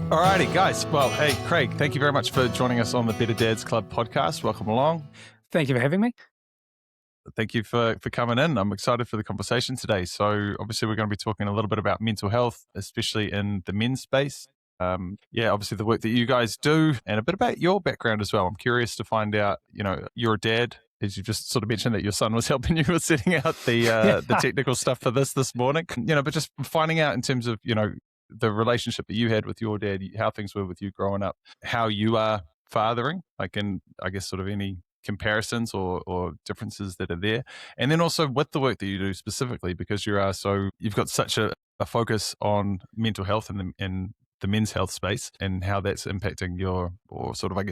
Alrighty, guys. Well, hey, Craig, thank you very much for joining us on the Better Dads Club podcast. Welcome along. Thank you for having me. Thank you for coming in. I'm excited for the conversation today. So obviously we're going to be talking a little bit about mental health, especially in the men's space. Obviously the work that you guys do and a bit about your background as well. I'm curious to find out, you're a dad, as you just sort of mentioned that your son was helping you with setting out the technical stuff for this morning, but just finding out in terms of, the relationship that you had with your dad, how things were with you growing up, how you are fathering, and I guess sort of any comparisons or differences that are there. And then also with the work that you do specifically, because you've got such a focus on mental health in the men's health space and how that's impacting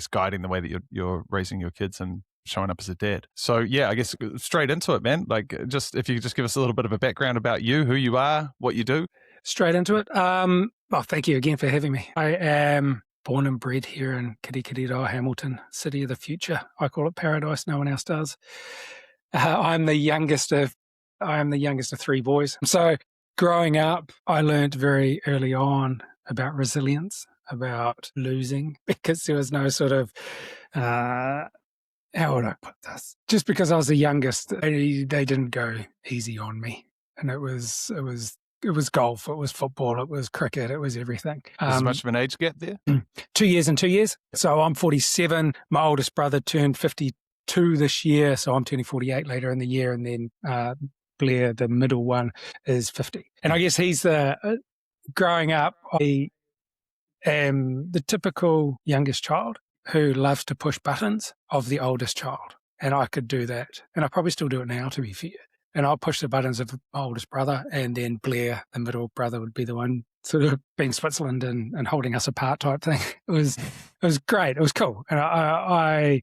guiding the way that you're raising your kids and showing up as a dad. So yeah, I guess straight into it, man. If you could just give us a little bit of a background about you, who you are, what you do. Straight into it. Thank you again for having me. I am born and bred here in Kirikiriroa, Hamilton, city of the future. I call it paradise. No one else does. I'm the youngest of three boys. So growing up, I learned very early on about resilience, about losing, because there was no sort of how would I put this? Just because I was the youngest, they didn't go easy on me, and it was golf, it was football, it was cricket, it was everything. There's much of an age gap there? 2 years and 2 years. So I'm 47. My oldest brother turned 52 this year, so I'm turning 48 later in the year, and then Blair, the middle one, is 50. And I guess he's growing up, I am the typical youngest child who loves to push buttons of the oldest child. And I could do that. And I probably still do it now, to be fair. And I'll push the buttons of my oldest brother, and then Blair, the middle brother, would be the one sort of being Switzerland and holding us apart type thing. It was great. It was cool. And I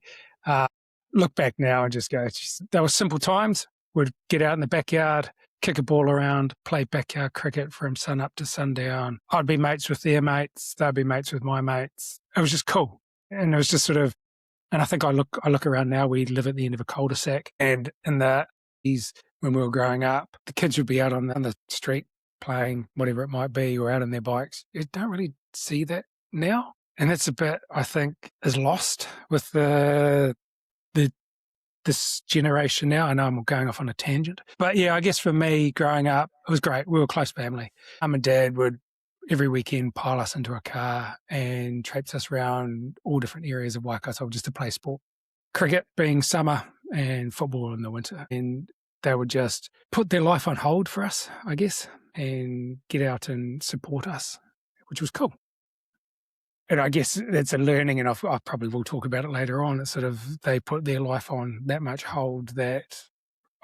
look back now and just go, they were simple times. We'd get out in the backyard, kick a ball around, play backyard cricket from sun up to sundown. I'd be mates with their mates. They'd be mates with my mates. It was just cool. And it was just sort of, and I think I look around now, we live at the end of a cul-de-sac, and in the when we were growing up, the kids would be out on the street playing whatever it might be, or out on their bikes. You don't really see that now. And that's a bit, I think, is lost with this generation now. I know I'm going off on a tangent. But yeah, I guess for me, growing up, it was great. We were a close family. Mum and Dad would every weekend pile us into a car and traipse us around all different areas of Waikato just to play sport. Cricket being summer and football in the winter. And they would just put their life on hold for us, I guess, and get out and support us, which was cool. And I guess it's a learning, and I probably will talk about it later on. It's sort of, they put their life on that much hold that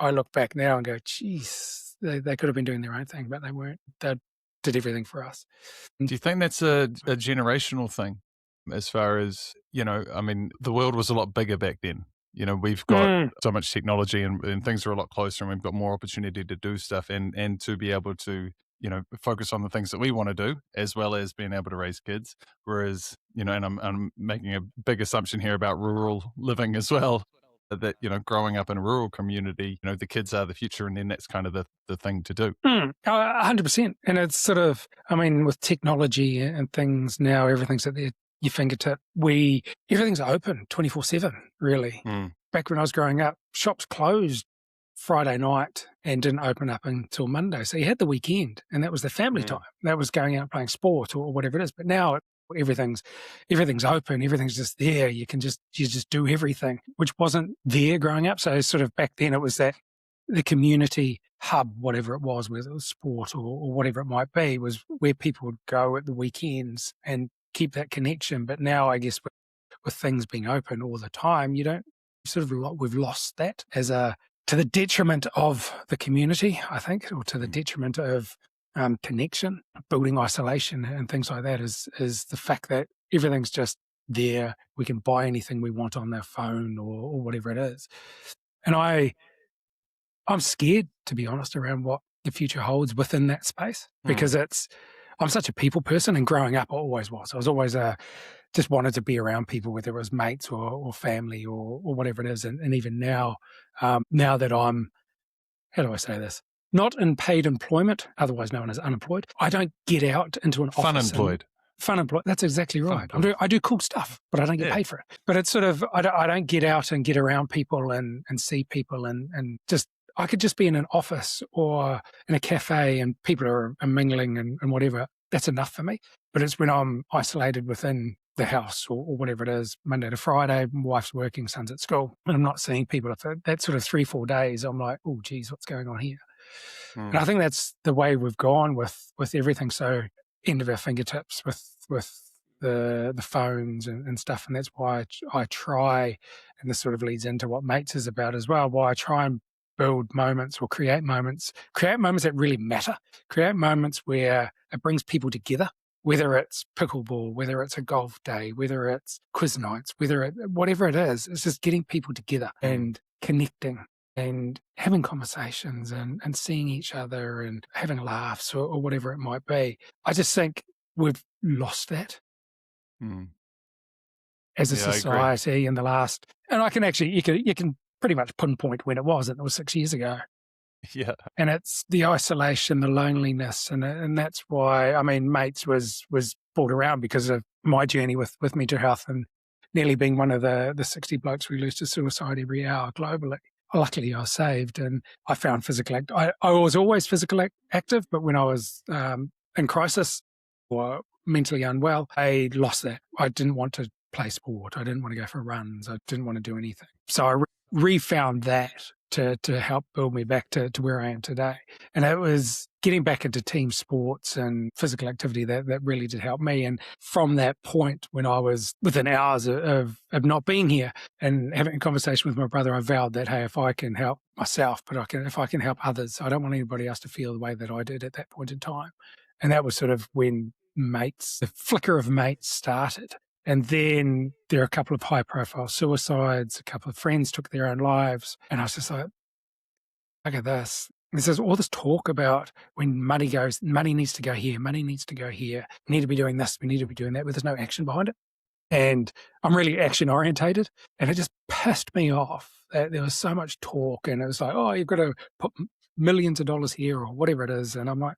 I look back now and go, geez, they could have been doing their own thing, but they weren't. They did everything for us. Do you think that's a generational thing? As far as, the world was a lot bigger back then. We've got so much technology and things are a lot closer, and we've got more opportunity to do stuff and to be able to, focus on the things that we want to do, as well as being able to raise kids. Whereas, and I'm making a big assumption here about rural living as well, that, growing up in a rural community, the kids are the future, and then that's kind of the thing to do. 100%. And it's sort of, with technology and things now, everything's at your fingertip. Everything's open 24/7, really. Back when I was growing up, shops closed Friday night and didn't open up until Monday. So you had the weekend, and that was the family time. That was going out playing sport or whatever it is. But now everything's open. Everything's just there. You just do everything, which wasn't there growing up. So sort of back then it was that the community hub, whatever it was, whether it was sport or whatever it might be, was where people would go at the weekends and keep that connection. But now, I guess, with things being open all the time, we've lost that to the detriment of the community, I think, or to the detriment of connection, building isolation and things like that is the fact that everything's just there. We can buy anything we want on their phone or whatever it is. And I'm scared, to be honest, around what the future holds within that space, because I'm such a people person, and growing up I always was. I was always just wanted to be around people, whether it was mates or family or whatever it is. And even now, now that I'm, how do I say this? Not in paid employment, otherwise known as unemployed. I don't get out into an office. Fun-employed. Fun employee. That's exactly right. I do cool stuff, but I don't get paid for it. But it's sort of, I don't get out and get around people and see people and just, I could just be in an office or in a cafe and people are mingling and whatever. That's enough for me. But it's when I'm isolated within the house or whatever it is, Monday to Friday, my wife's working, son's at school, and I'm not seeing people. If that sort of 3-4 days, I'm like, oh, geez, what's going on here? And I think that's the way we've gone with everything. So end of our fingertips with the phones and stuff. And that's why I try, and this sort of leads into what Mates is about as well, why I try and build moments or create moments that really matter, create moments where it brings people together, whether it's pickleball, whether it's a golf day, whether it's quiz nights, whatever it is, it's just getting people together and connecting and having conversations and seeing each other and having laughs or whatever it might be. I just think we've lost that as a society in the last, and I can actually, you can pretty much pinpoint when it was 6 years ago. Yeah. And it's the isolation, the loneliness, and that's why, I mean, Mates was brought around because of my journey with mental health and nearly being one of the 60 blokes we lose to suicide every hour globally. Luckily, I was saved, and I found physical I was always physically active, but when I was in crisis or mentally unwell, I lost that. I didn't want to play sport. I didn't want to go for runs. I didn't want to do anything. So I refound that to help build me back to where I am today. And it was getting back into team sports and physical activity that really did help me. And from that point, when I was within hours of not being here and having a conversation with my brother, I vowed that, hey, if I can help myself, if I can help others, I don't want anybody else to feel the way that I did at that point in time. And that was sort of when Mates, the flicker of Mates started. And then there are a couple of high-profile suicides, a couple of friends took their own lives. And I was just like, look at this. And there's all this talk about when money needs to go here, money needs to go here. We need to be doing this, we need to be doing that, but there's no action behind it. And I'm really action-orientated. And it just pissed me off that there was so much talk. And it was like, oh, you've got to put millions of dollars here or whatever it is. And I'm like,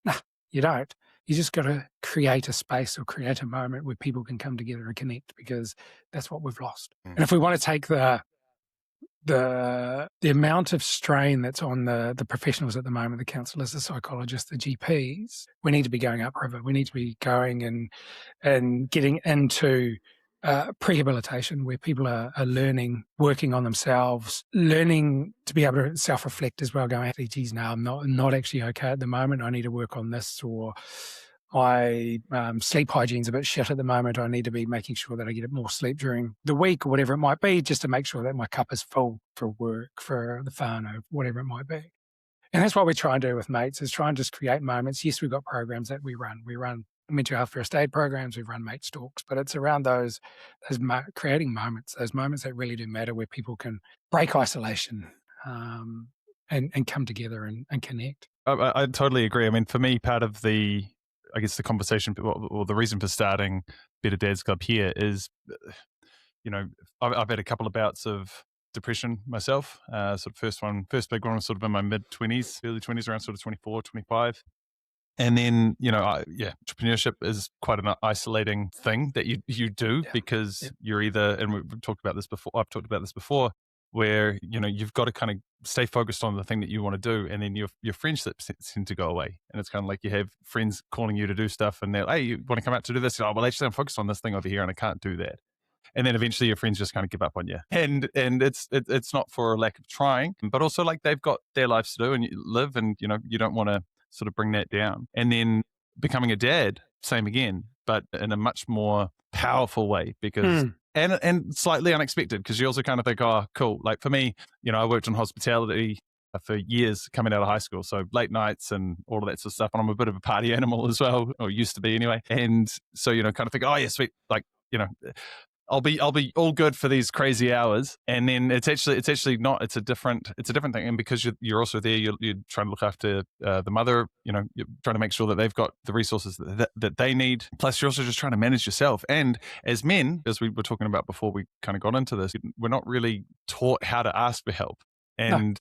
nah, you don't. You just got to create a space or create a moment where people can come together and connect, because that's what we've lost. And if we want to take the amount of strain that's on the professionals at the moment, the counsellors, the psychologists, the GPs, we need to be going upriver. We need to be going and getting into prehabilitation, where people are learning, working on themselves, learning to be able to self-reflect as well, going, hey, geez, no, I'm not actually okay at the moment. I need to work on this, or my sleep hygiene's a bit shit at the moment. I need to be making sure that I get more sleep during the week or whatever it might be, just to make sure that my cup is full for work, for the fun, or whatever it might be. And that's what we try and do with Mates, is try and just create moments. Yes, we've got programs that we run. We run mental health first aid programs, we run Mates talks, but it's around those creating moments, those moments that really do matter, where people can break isolation and come together and connect. I totally agree. I mean, for me, part of the conversation or the reason for starting Better Dads Club here is, I've had a couple of bouts of depression myself. First big one was sort of in my mid-20s, early 20s, around sort of 24, 25. And then, entrepreneurship is quite an isolating thing that you do, because you're either, and we've talked about this before, I've talked about this before, where, you've got to kind of stay focused on the thing that you want to do. And then your friendships tend to go away. And it's kind of like you have friends calling you to do stuff, and they're, hey, you want to come out to do this? Oh, well, actually I'm focused on this thing over here and I can't do that. And then eventually your friends just kind of give up on you. And it's not for a lack of trying, but also like they've got their lives to do and you live, and, you don't want to sort of bring that down. And then becoming a dad, same again, but in a much more powerful way, because and slightly unexpected, because you also kind of think, oh, cool. Like for me, I worked in hospitality for years coming out of high school, so late nights and all of that sort of stuff. And I'm a bit of a party animal as well, or used to be anyway. And so, kind of think, oh yeah, sweet, like, I'll be all good for these crazy hours. And then it's actually not. It's a different thing. And because you're also there, you're trying to look after the mother. You're trying to make sure that they've got the resources that they need. Plus, you're also just trying to manage yourself. And as men, as we were talking about before we kind of got into this, we're not really taught how to ask for help. And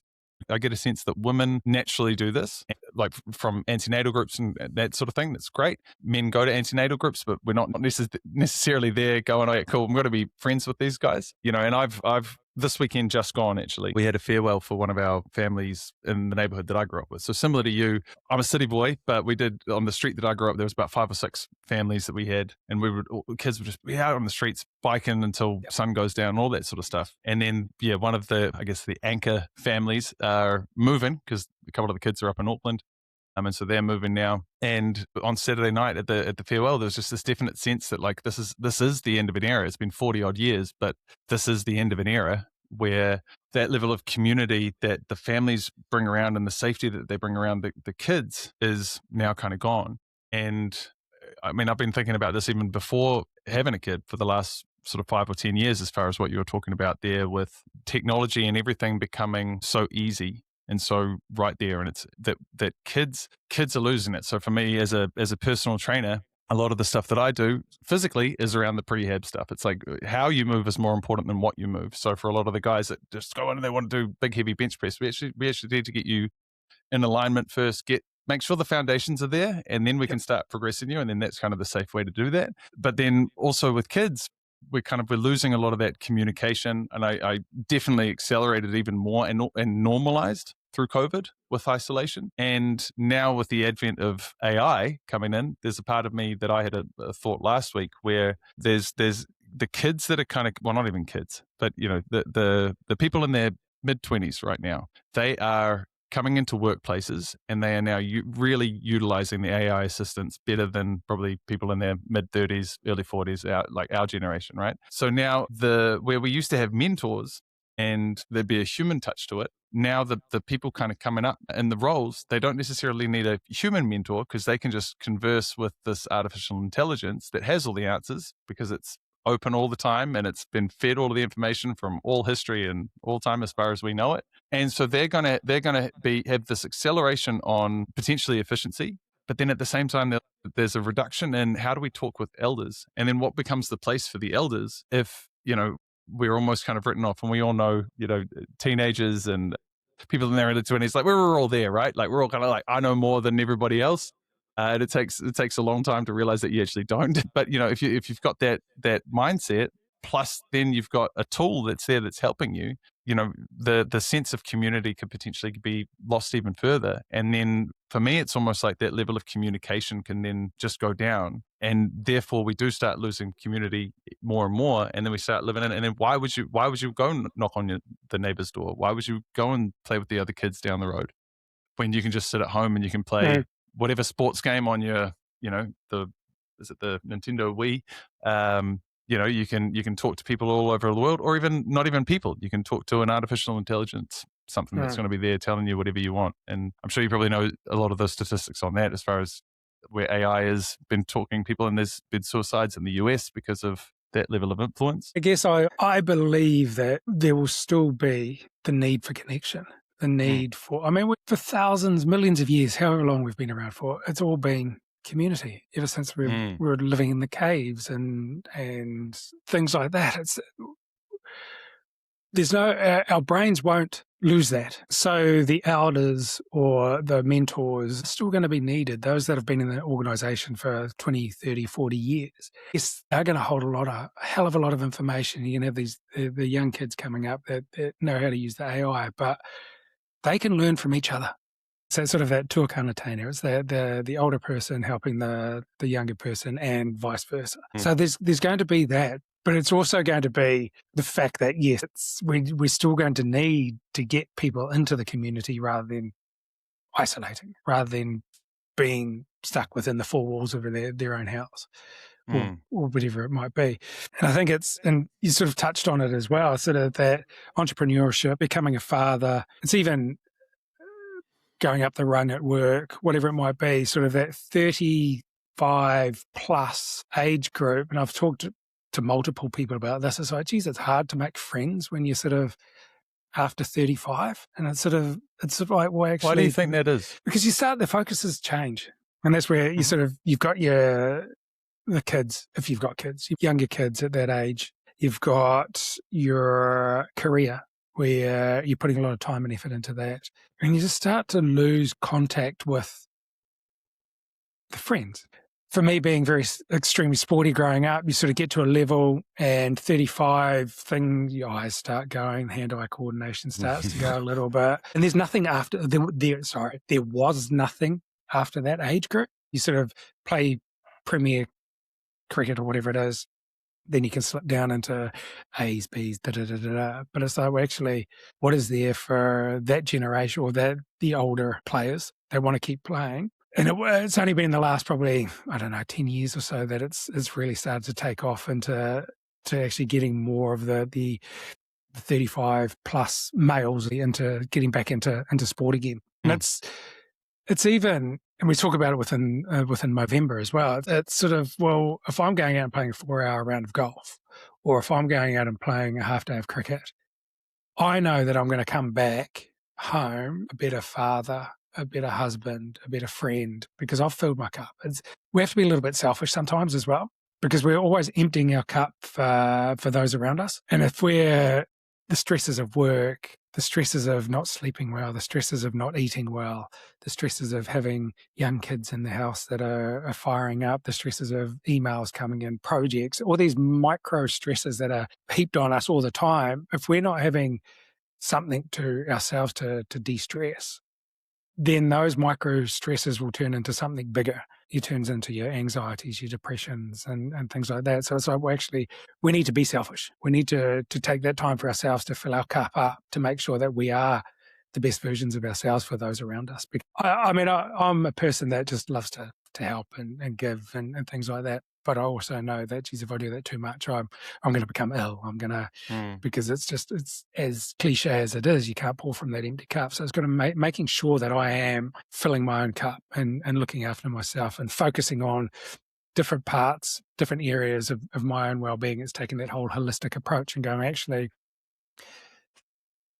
I get a sense that women naturally do this, like from antenatal groups and that sort of thing. That's great. Men go to antenatal groups, but we're not necessarily there going, oh, yeah, cool, I'm going to be friends with these guys. And I've this weekend just gone, actually, we had a farewell for one of our families in the neighborhood that I grew up with. So similar to you, I'm a city boy, but we did, on the street that I grew up, there was about 5 or 6 families that we had, and kids would just be out on the streets biking until sun goes down, all that sort of stuff. And then, one of the anchor families are moving because a couple of the kids are up in Auckland. And so they're moving now. And on Saturday night at the farewell, there was just this definite sense that like this is the end of an era. It's been 40 odd years, but this is the end of an era where that level of community that the families bring around and the safety that they bring around the kids is now kind of gone. And I mean, I've been thinking about this even before having a kid for the last sort of 5 or 10 years, as far as what you were talking about there with technology and everything becoming so easy. And so right there, and it's that kids are losing it. So for me as a personal trainer, a lot of the stuff that I do physically is around the prehab stuff. It's like how you move is more important than what you move. So for a lot of the guys that just go in and they want to do big, heavy bench press, we actually need to get you in alignment first, make sure the foundations are there, and then we can start progressing you. And then that's kind of the safe way to do that. But then also with kids, we're losing a lot of that communication. And I definitely accelerated even more and normalized through COVID with isolation. And now with the advent of AI coming in, there's a part of me that I had a thought last week where there's the kids that are not even kids, but the people in their mid-20s right now, they are coming into workplaces and they are now really utilizing the AI assistants better than probably people in their mid-30s, early 40s, like our generation, right? So now where we used to have mentors and there'd be a human touch to it, now the people kind of coming up in the roles, they don't necessarily need a human mentor because they can just converse with this artificial intelligence that has all the answers because it's open all the time and it's been fed all of the information from all history and all time as far as we know it. And so they're gonna have this acceleration on potentially efficiency, but then at the same time there's a reduction in how do we talk with elders, and then what becomes the place for the elders if we're almost kind of written off. And we all know teenagers and people in their early 20s, like we're all there, right? Like we're all kind of like, I know more than everybody else. And it takes a long time to realize that you actually don't. But if you've got that mindset, plus then you've got a tool that's there that's helping you, the sense of community could potentially be lost even further. And then for me, it's almost like that level of communication can then just go down, and therefore we do start losing community more and more. And then we start living in it. And then why would you go knock on the neighbor's door? Why would you go and play with the other kids down the road when you can just sit at home and you can play whatever sports game on your, the Nintendo Wii? You can talk to people all over the world, or even not even people. You can talk to an artificial intelligence, something that's going to be there telling you whatever you want. And I'm sure you probably know a lot of the statistics on that as far as where AI has been talking people, and there's been suicides in the US because of that level of influence. I guess I believe that there will still be the need for connection. The need for, for thousands, millions of years, however long we've been around for, it's all been community ever since we were living in the caves and things like that. Our brains won't lose that. So the elders or the mentors are still going to be needed. Those that have been in the organization for 20, 30, 40 years, yes, they're going to hold a hell of a lot of information. You can have the young kids coming up that know how to use the AI, but they can learn from each other. So it's sort of that tuakana tainer. It's the older person helping the younger person and vice versa. So there's going to be that, but it's also going to be the fact that, yes, we're still going to need to get people into the community rather than isolating, rather than being stuck within the four walls of their own house or whatever it might be. And I think and you sort of touched on it as well, sort of that entrepreneurship, becoming a father, it's even going up the rung at work, whatever it might be, sort of that 35 plus age group. And I've talked to multiple people about this. It's like, geez, it's hard to make friends when you're sort of after 35. And it's sort of like, well, actually, why do you think that is? Because the focuses change. And that's where you've got the kids, if you've got kids, younger kids at that age, you've got your career, where you're putting a lot of time and effort into that. And you just start to lose contact with the friends. For me, being very extremely sporty growing up, you sort of get to a level and 35 your eyes start going, hand-eye coordination starts to go a little bit. And there's nothing after, there was nothing after that age group. You sort of play Premier cricket or whatever it is, then you can slip down into A's, B's, da-da-da-da-da. But it's like, well, actually, what is there for that generation or the older players? They want to keep playing. And it's only been in the last probably, 10 years or so that it's really started to take off into actually getting more of the 35 plus males into getting back into sport again. And it's even, and we talk about it within Movember as well. It's sort of, well, if I'm going out and playing a 4-hour round of golf, or if I'm going out and playing a half day of cricket, I know that I'm going to come back home a better father, a better husband, a better friend, because I've filled my cup. We have to be a little bit selfish sometimes as well, because we're always emptying our cup for those around us. And if we're the stresses of work, the stresses of not sleeping well, the stresses of not eating well, the stresses of having young kids in the house that are firing up, the stresses of emails coming in, projects, all these micro stresses that are heaped on us all the time, if we're not having something to ourselves to de-stress, then those micro stresses will turn into something bigger. It turns into your anxieties, your depressions and things like that. So it's like, well, actually, we need to be selfish. We need to take that time for ourselves to fill our cup up, to make sure that we are the best versions of ourselves for those around us. I'm a person that just loves to help and give and things like that. But I also know that, geez, if I do that too much, I'm going to become ill. I'm going to, because it's as cliche as it is, you can't pour from that empty cup. So it's going to making sure that I am filling my own cup and looking after myself and focusing on different parts, different areas of my own well-being. It's taking that whole holistic approach and going, actually,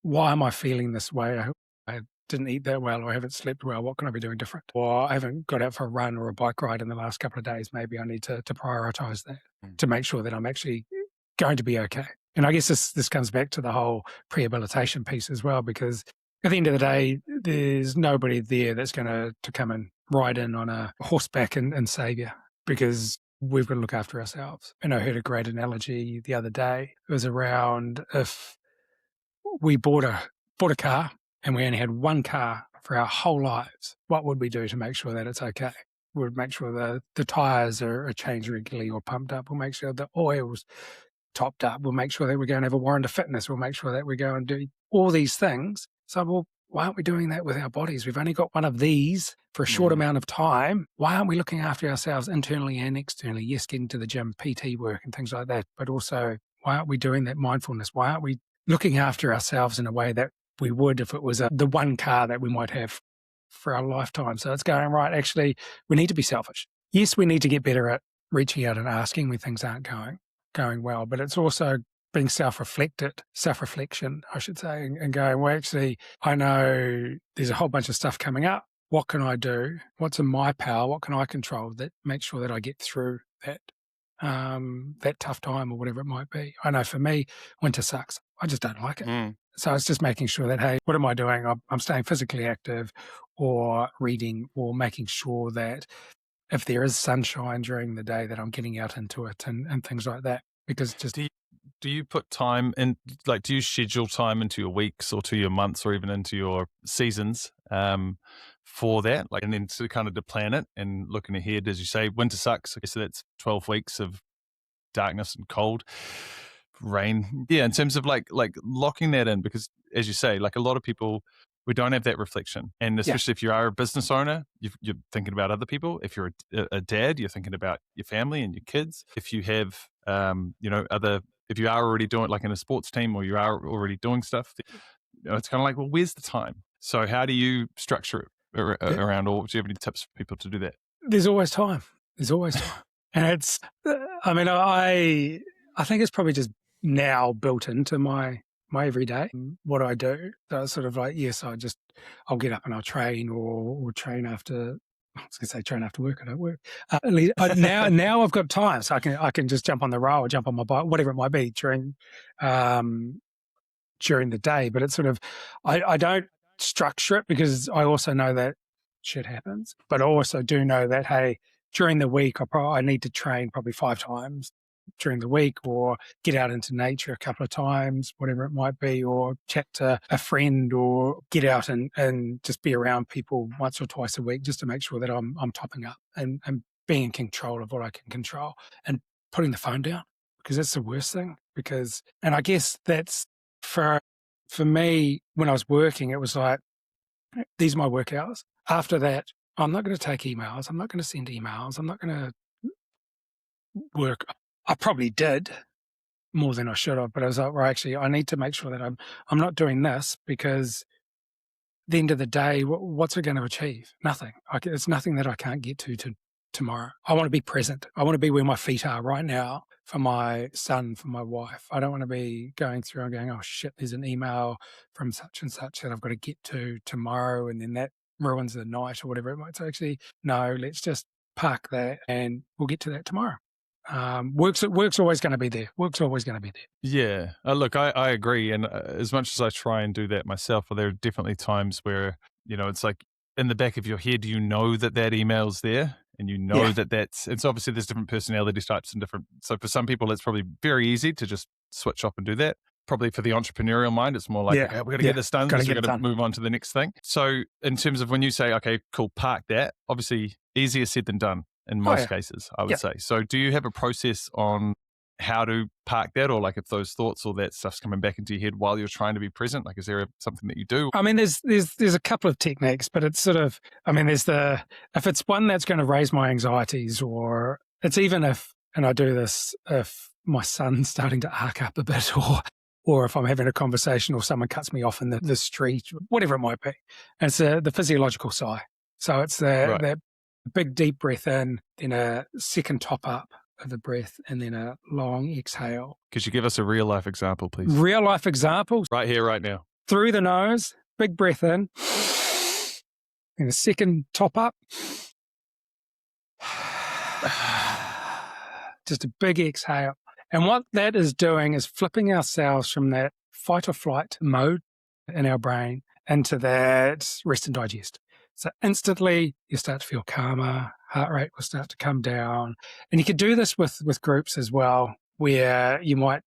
why am I feeling this way? I didn't eat that well, or I haven't slept well. What can I be doing different? Or I haven't got out for a run or a bike ride in the last couple of days. Maybe I need to prioritize that to make sure that I'm actually going to be okay. And I guess this comes back to the whole prehabilitation piece as well, because at the end of the day, there's nobody there that's going to come and ride in on a horseback and save you, because we've got to look after ourselves. And I heard a great analogy the other day. It was around, if we bought a car and we only had one car for our whole lives, what would we do to make sure that it's okay? We would make sure the tyres are changed regularly or pumped up. We'll make sure the oil's topped up. We'll make sure that we go and have a warrant of fitness. We'll make sure that we go and do all these things. So, well, why aren't we doing that with our bodies? We've only got one of these for a short amount of time. Why aren't we looking after ourselves internally and externally? Yes, getting to the gym, PT work and things like that. But also, why aren't we doing that mindfulness? Why aren't we looking after ourselves in a way that we would if it was the one car that we might have for our lifetime? So it's going, right, actually, we need to be selfish. Yes, we need to get better at reaching out and asking when things aren't going well, but it's also being self-reflection, I should say, and going, well, actually, I know there's a whole bunch of stuff coming up. What can I do? What's in my power? What can I control that makes sure that I get through that tough time or whatever it might be? I know for me, winter sucks. I just don't like it. So it's just making sure that, hey, what am I doing? I'm staying physically active or reading or making sure that if there is sunshine during the day that I'm getting out into it and things like that. Because just... Do you put time in, like, do you schedule time into your weeks or to your months or even into your seasons for that? Like, and then to kind of to plan it and looking ahead, as you say, winter sucks. So that's 12 weeks of darkness and cold, rain. Yeah, in terms of like locking that in, because as you say, like a lot of people, we don't have that reflection. And especially if you are a business owner, you're thinking about other people. If you're a dad, you're thinking about your family and your kids. If you have, if you are already doing, like in a sports team, or you are already doing stuff, it's kind of like, well, where's the time? So how do you structure it around, or do you have any tips for people to do that? There's always time. And it's, I think it's probably just now built into my everyday, what I do. So it's sort of like, yes, I'll get up and I'll train or train after, I was going to say train after work. I don't work. Now I've got time, so I can just jump on the rail or jump on my bike, whatever it might be, during during the day, but it's sort of, I don't structure it because I also know that shit happens, but I also do know that, hey, during the week, I need to train probably 5 times during the week, or get out into nature a couple of times, whatever it might be, or chat to a friend, or get out and just be around people once or twice a week, just to make sure that I'm topping up and being in control of what I can control, and putting the phone down, because that's the worst thing. And I guess that's for me, when I was working, it was like, these are my work hours. After that, I'm not going to take emails. I'm not going to send emails. I'm not going to work. I probably did more than I should have, but I was like, well, actually, I need to make sure that I'm not doing this, because at the end of the day, what's it going to achieve? Nothing. It's nothing that I can't get to tomorrow. I want to be present. I want to be where my feet are right now for my son, for my wife. I don't want to be going through and going, oh shit, there's an email from such and such that I've got to get to tomorrow, and then that ruins the night or whatever it might. So actually, no, let's just park that and we'll get to that tomorrow. Work's always going to be there. Work's always going to be there. Yeah. Look, I agree. And as much as I try and do that myself, there are definitely times where, it's like in the back of your head, that email's there, and it's obviously there's different personality types and different. So for some people, it's probably very easy to just switch off and do that. Probably for the entrepreneurial mind, it's more like, okay, we've got to get this done because we've got to move on to the next thing. So in terms of when you say, okay, cool, park that, obviously easier said than done in most cases, I would say. So do you have a process on how to park that, or like if those thoughts or that stuff's coming back into your head while you're trying to be present? Like, is there something that you do? I mean, there's a couple of techniques, but it's sort of, if it's one that's going to raise my anxieties, or it's even if I do this, if my son's starting to arc up a bit, or if I'm having a conversation or someone cuts me off in the street, whatever it might be. And it's the physiological sigh. So it's that big deep breath in, then a second top up of the breath, and then a long exhale. Could you give us a real life example, please? Real life example. Right here, right now. Through the nose, big breath in, and a second top up. Just a big exhale. And what that is doing is flipping ourselves from that fight or flight mode in our brain into that rest and digest. So instantly you start to feel calmer, heart rate will start to come down. And you could do this with groups as well, where you might,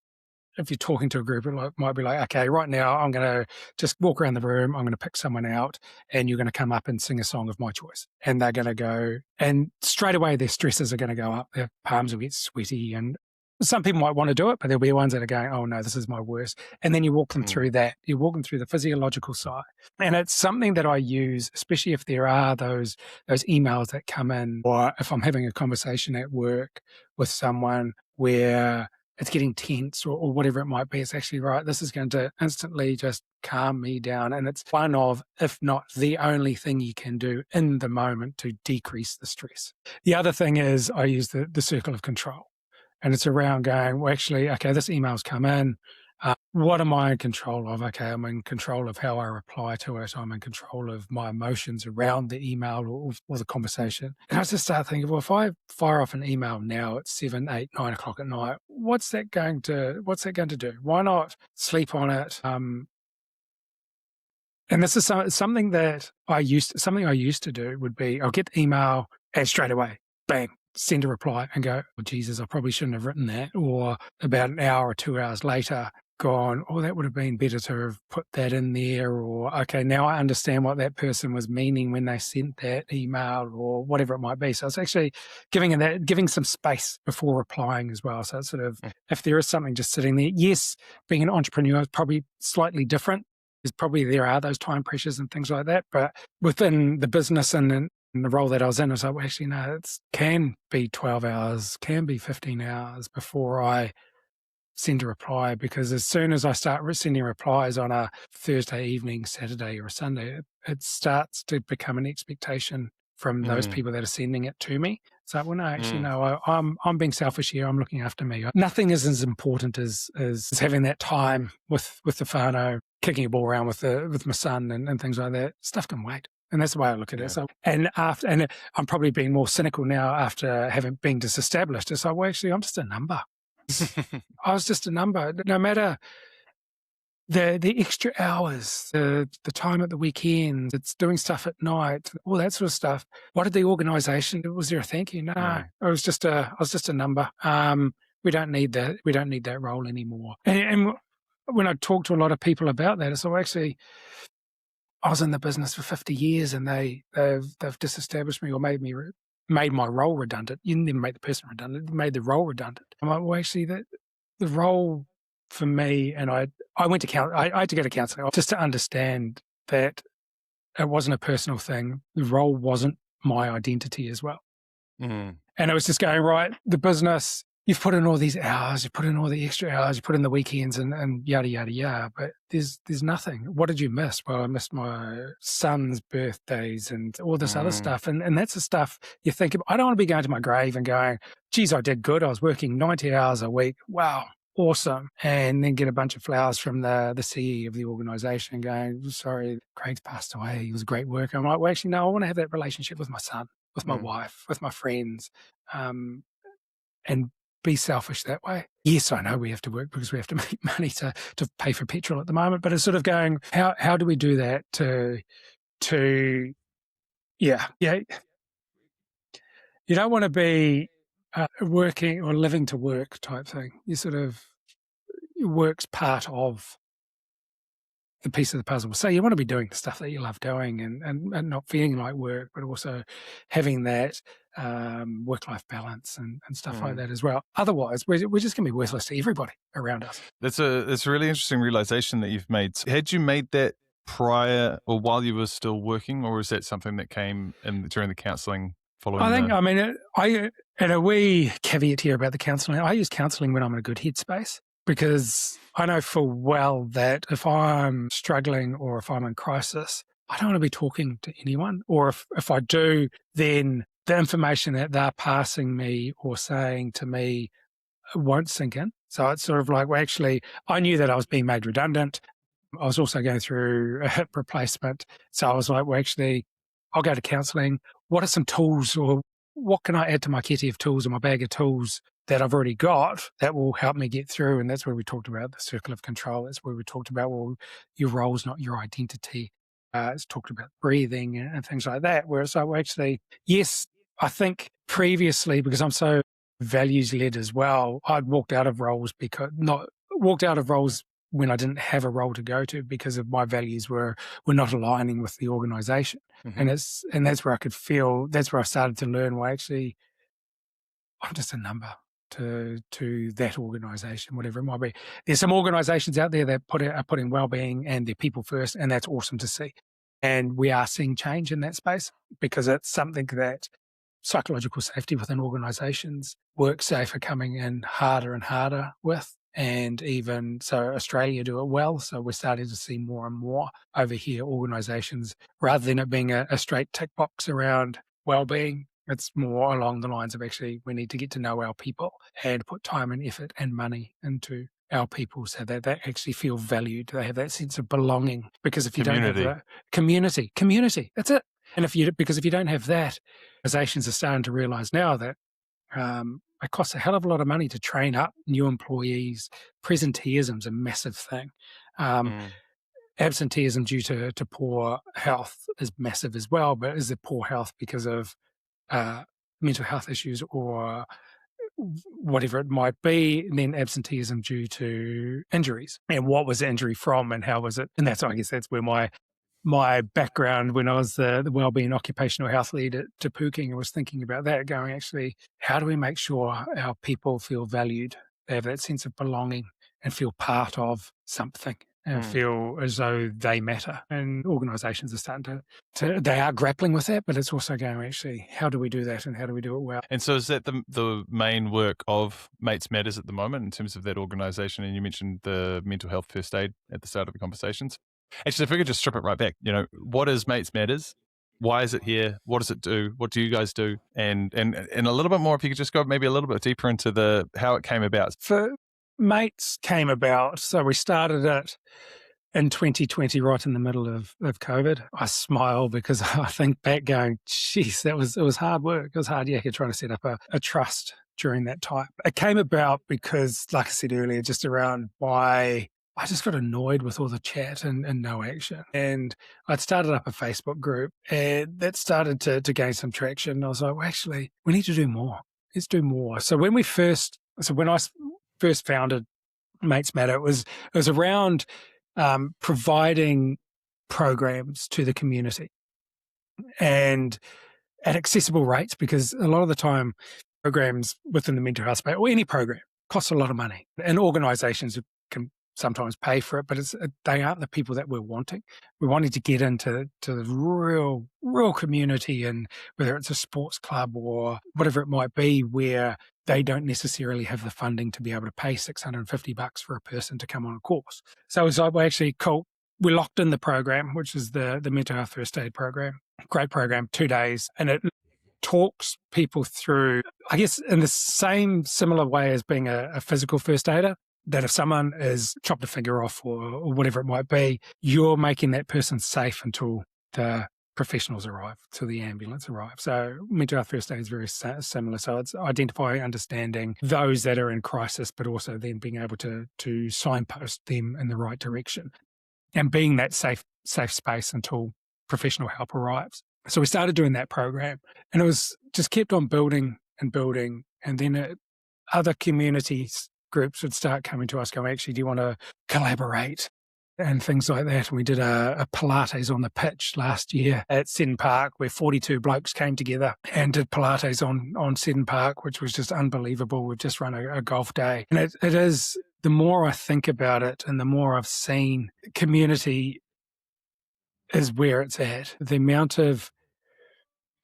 if you're talking to a group, it might be like, okay, right now I'm going to just walk around the room, I'm going to pick someone out, and you're going to come up and sing a song of my choice. And they're going to go, and straight away their stresses are going to go up, their palms will get sweaty, and some people might want to do it, but there'll be ones that are going, oh no, this is my worst. And then you walk them through that. You walk them through the physiological side. And it's something that I use, especially if there are those emails that come in, or if I'm having a conversation at work with someone where it's getting tense, or whatever it might be. It's actually right. This is going to instantly just calm me down. And it's one of, if not the only thing you can do in the moment to decrease the stress. The other thing is I use the circle of control. And it's around going, well, actually, okay, this email's come in. What am I in control of? Okay, I'm in control of how I reply to it. I'm in control of my emotions around the email or the conversation. And I just start thinking, well, if I fire off an email now at 7, 8, 9 o'clock at night, what's that going to do? Why not sleep on it? And this is something I used to do would be, I'll get the email and straight away, bang, send a reply and go, oh, Jesus, I probably shouldn't have written that. Or about an hour or 2 hours later, gone, oh, that would have been better to have put that in there. Or, okay, now I understand what that person was meaning when they sent that email, or whatever it might be. So it's actually giving some space before replying as well. So it's sort of, if there is something just sitting there, yes, being an entrepreneur is probably slightly different. There are those time pressures and things like that. But within the business and the role that I was in, I was like, well, actually, no, it can be 12 hours, can be 15 hours before I send a reply, because as soon as I start sending replies on a Thursday evening, Saturday or a Sunday, it starts to become an expectation from those people that are sending it to me. It's like, well, no, actually, no, I'm being selfish here. I'm looking after me. Nothing is as important as having that time with the whānau, kicking a ball around with my son and things like that. Stuff can wait. And that's the way I look at it. So, and I'm probably being more cynical now after having been disestablished. It's like, well, actually, I'm just a number. I was just a number. No matter the extra hours, the time at the weekends, it's doing stuff at night, all that sort of stuff. What did the organisation? Was there a thank you? No, I was just a number. We don't need that. We don't need that role anymore. And when I talk to a lot of people about that, it's all actually, I was in the business for 50 years, and they've disestablished me or made my role redundant. You didn't even make the person redundant; you made the role redundant. I'm like, well, actually, the role for me, and I went to I had to go to counselling just to understand that it wasn't a personal thing. The role wasn't my identity as well. And it was just going, right, the business, you've put in all these hours, you put in all the extra hours, you put in the weekends and yada, yada, yada, but there's nothing. What did you miss? Well, I missed my son's birthdays and all this other stuff. And that's the stuff you think about. I don't want to be going to my grave and going, geez, I did good. I was working 90 hours a week. Wow. Awesome. And then get a bunch of flowers from the CE of the organisation going, sorry, Craig's passed away. He was a great worker. I'm like, well, actually, no, I want to have that relationship with my son, with my wife, with my friends, and be selfish that way. Yes, I know we have to work because we have to make money to pay for petrol at the moment, but it's sort of going, how do we do that to you don't want to be working or living to work type thing. You sort of, work's part of the piece of the puzzle. So you want to be doing the stuff that you love doing and not feeling like work, but also having that work-life balance and stuff like that as well. Otherwise, we're just going to be worthless to everybody around us. That's a really interesting realization that you've made. Had you made that prior or while you were still working, or is that something that came in during the counselling? And a wee caveat here about the counselling, I use counselling when I'm in a good headspace, because I know full well that if I'm struggling or if I'm in crisis, I don't want to be talking to anyone. Or if I do, then the information that they're passing me or saying to me won't sink in. So it's sort of like, well, actually, I knew that I was being made redundant. I was also going through a hip replacement. So I was like, well, actually, I'll go to counselling. What are some tools, or what can I add to my kitty of tools or my bag of tools that I've already got that will help me get through? And that's where we talked about the circle of control. That's where we talked about, well, your role's not your identity. It's talked about breathing and things like that, where it's like, well, actually, yes, I think previously, because I'm so values-led as well, I'd walked out of roles when I didn't have a role to go to because of my values were not aligning with the organisation. And that's where I could feel, that's where I started to learn, well, actually, I'm just a number to that organisation, whatever it might be. There's some organisations out there that are putting well-being and their people first, and that's awesome to see. And we are seeing change in that space because it's something that psychological safety within organisations, WorkSafe are coming in harder and harder with. And even so, Australia do it well. So we're starting to see more and more over here organisations, rather than it being a straight tick box around well-being, it's more along the lines of actually we need to get to know our people and put time and effort and money into our people so that they actually feel valued. They have that sense of belonging. Because if you don't have that, community, that's it. And if you don't have that, organisations are starting to realise now that it costs a hell of a lot of money to train up new employees. Presenteeism is a massive thing. Absenteeism due to poor health is massive as well, but is it poor health because of mental health issues or whatever it might be, and then absenteeism due to injuries? And what was the injury from and how was it? And I guess that's where my background, when I was the wellbeing occupational health lead at Te Pūking, I was thinking about that, going, actually, how do we make sure our people feel valued? They have that sense of belonging and feel part of something and feel as though they matter. And organisations are starting they are grappling with that, but it's also going, actually, how do we do that and how do we do it well? And so is that the main work of Mates Matters at the moment in terms of that organisation? And you mentioned the mental health first aid at the start of the conversations. Actually, if we could just strip it right back, what is Mates Matters? Why is it here? What does it do? What do you guys do? And a little bit more, if you could just go maybe a little bit deeper into how it came about. For Mates came about, so we started it in 2020, right in the middle of COVID. I smile because I think back going, geez, it was hard work. It was hard yakka trying to set up a trust during that time. It came about because, like I said earlier, just around why I just got annoyed with all the chat and no action. And I'd started up a Facebook group and that started to gain some traction. I was like, well, actually, we need to do more. Let's do more. So when I first founded Mates Matter, it was around providing programs to the community and at accessible rates, because a lot of the time programs within the mental health space or any program costs a lot of money, and organizations can sometimes pay for it, but they aren't the people that we're wanting. We're wanting to get into the real community, and whether it's a sports club or whatever it might be, where they don't necessarily have the funding to be able to pay $650 for a person to come on a course. So it was like, well, actually, cool. We locked in the program, which is the mental health first aid program. Great program, 2 days, and it talks people through, I guess, in the similar way as being a physical first aider, that if someone is chopped a finger off or whatever it might be, you're making that person safe until the professionals arrive, till the ambulance arrives. So mental health first aid is very similar. So it's identifying, understanding those that are in crisis, but also then being able to signpost them in the right direction and being that safe space until professional help arrives. So we started doing that program, and it was just kept on building and building. And then other communities, groups would start coming to us going, actually, do you want to collaborate? And things like that. And we did a Pilates on the pitch last year at Seddon Park, where 42 blokes came together and did Pilates on Seddon Park, which was just unbelievable. We've just run a golf day. And it is, the more I think about it and the more I've seen, community is where it's at. The amount of,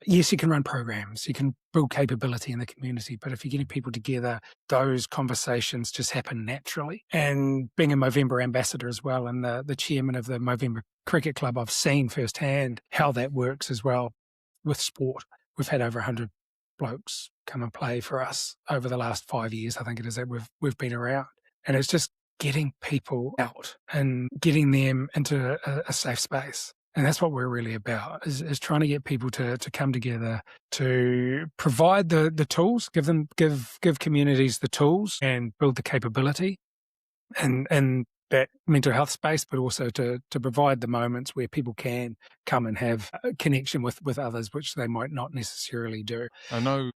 yes, you can run programs, you can build capability in the community, but if you're getting people together, those conversations just happen naturally. And being a Movember ambassador as well, and the chairman of the Movember Cricket Club, I've seen firsthand how that works as well with sport. We've had over 100 blokes come and play for us over the last 5 years, I think it is, that we've been around. And it's just getting people out and getting them into a safe space. And that's what we're really about, is trying to get people to come together, to provide the tools, give communities the tools and build the capability and that mental health space, but also to provide the moments where people can come and have a connection with others, which they might not necessarily do. I know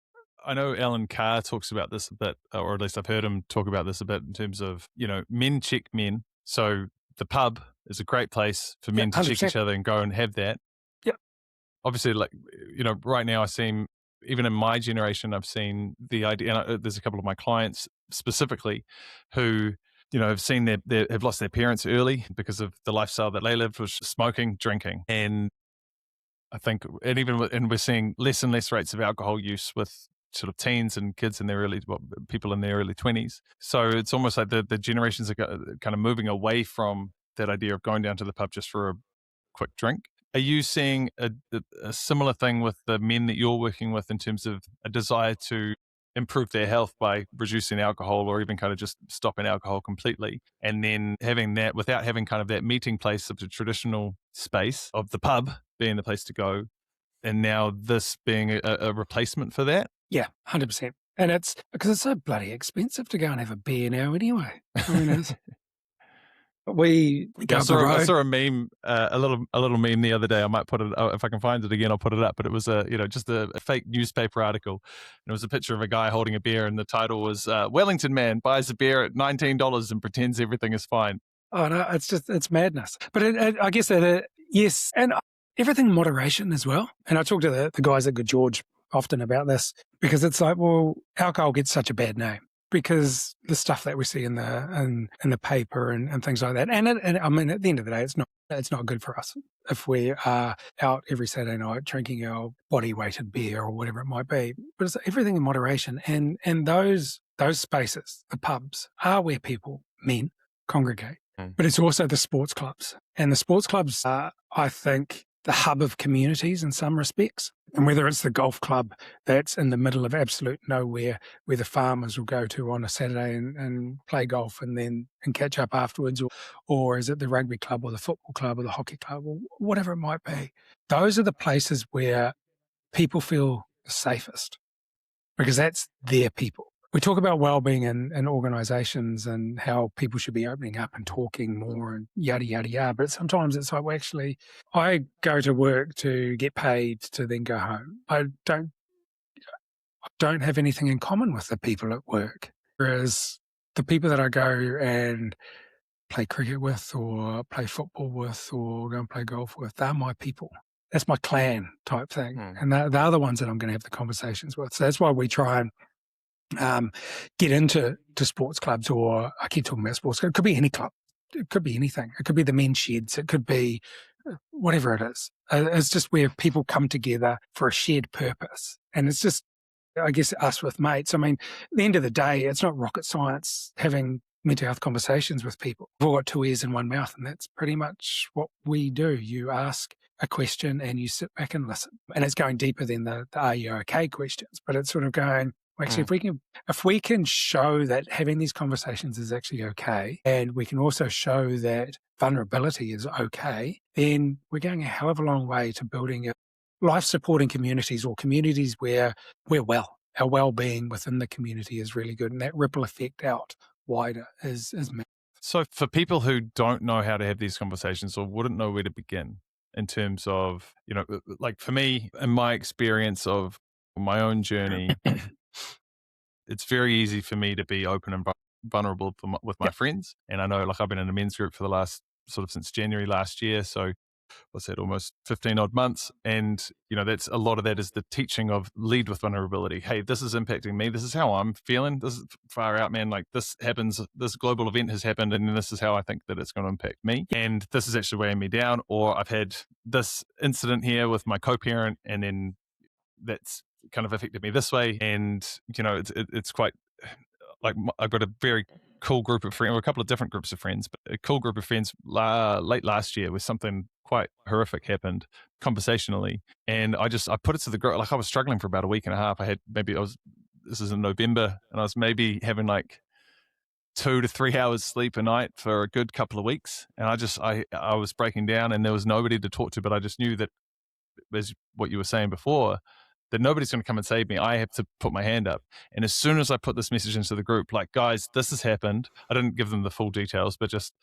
Alan Carr talks about this a bit, or at least I've heard him talk about this a bit in terms of, men check men. So the pub is a great place for men to 100%. check each other and go and have that. Yep. Obviously, right now I see, even in my generation, I've seen the idea, and there's a couple of my clients specifically who, have seen have lost their parents early because of the lifestyle that they lived, was smoking, drinking. And I think, and we're seeing less and less rates of alcohol use with sort of teens and kids in their people in their early 20s. So it's almost like the generations are kind of moving away from that idea of going down to the pub just for a quick drink. Are you seeing a similar thing with the men that you're working with in terms of a desire to improve their health by reducing alcohol, or even kind of just stopping alcohol completely, and then having that without having kind of that meeting place of the traditional space of the pub being the place to go, and now this being a replacement for that? Yeah, 100%. And it's because it's so bloody expensive to go and have a beer now anyway. I mean, I saw a meme, a little meme the other day. I might put it, if I can find it again, I'll put it up. But it was just a fake newspaper article. And it was a picture of a guy holding a beer, and the title was "Wellington man buys a beer at $19 and pretends everything is fine." Oh no, it's madness. But I guess that yes, and everything in moderation as well. And I talk to the guys at Good George often about this, because it's like, well, alcohol gets such a bad name because the stuff that we see in the paper and things like that. And I mean, at the end of the day, it's not good for us if we are out every Saturday night drinking our body weighted beer or whatever it might be. But it's everything in moderation. And those spaces, the pubs, are where men congregate. But it's also the sports clubs. And the sports clubs are, I think, the hub of communities in some respects. And whether it's the golf club that's in the middle of absolute nowhere, where the farmers will go to on a Saturday and play golf and catch up afterwards, or is it the rugby club or the football club or the hockey club or whatever it might be, those are the places where people feel the safest, because that's their people. we talk about well-being in organisations and how people should be opening up and talking more and yada, yada, yada. But sometimes it's like, well, actually, I go to work to get paid to then go home. I don't have anything in common with the people at work. Whereas the people that I go and play cricket with or play football with or go and play golf with, they're my people. That's my clan type thing. And they're the ones that I'm going to have the conversations with. So that's why we try and get into sports clubs, or I keep talking about sports clubs. It could be any club. It could be anything. It could be the men's sheds. It could be whatever it is. It's just where people come together for a shared purpose. And it's just, I guess, us with mates. I mean, at the end of the day, it's not rocket science having mental health conversations with people. We've all got two ears and one mouth, and that's pretty much what we do. You ask a question and you sit back and listen. And it's going deeper than the are you okay questions, but it's sort of going, well, actually, if we can show that having these conversations is actually okay, and we can also show that vulnerability is okay, then we're going a hell of a long way to building life-supporting communities, or communities where we're well. Our well-being within the community is really good, and that ripple effect out wider is massive. So for people who don't know how to have these conversations or wouldn't know where to begin in terms of, like for me, in my experience of my own journey, it's very easy for me to be open and vulnerable with my friends. And I know, like, I've been in a men's group for the last since January last year. So what's that, almost 15 odd months. And, that's a lot of that is the teaching of lead with vulnerability. Hey, this is impacting me. This is how I'm feeling. This is far out, man. Like, this happens, this global event has happened, and this is how I think that it's going to impact me. And this is actually weighing me down. Or I've had this incident here with my co-parent, and then that's kind of affected me this way. And, it's quite, like, I've got a very cool group of friends, or a couple of different groups of friends, but a cool group of friends late last year where something quite horrific happened conversationally. And I put it to the group. Like, I was struggling for about a week and a half. This is in November, and I was maybe having like 2 to 3 hours sleep a night for a good couple of weeks. And I was breaking down, and there was nobody to talk to, but I just knew that, as what you were saying before, that nobody's going to come and save me. I have to put my hand up. And as soon as I put this message into the group, like, guys, this has happened. I didn't give them the full details, but just,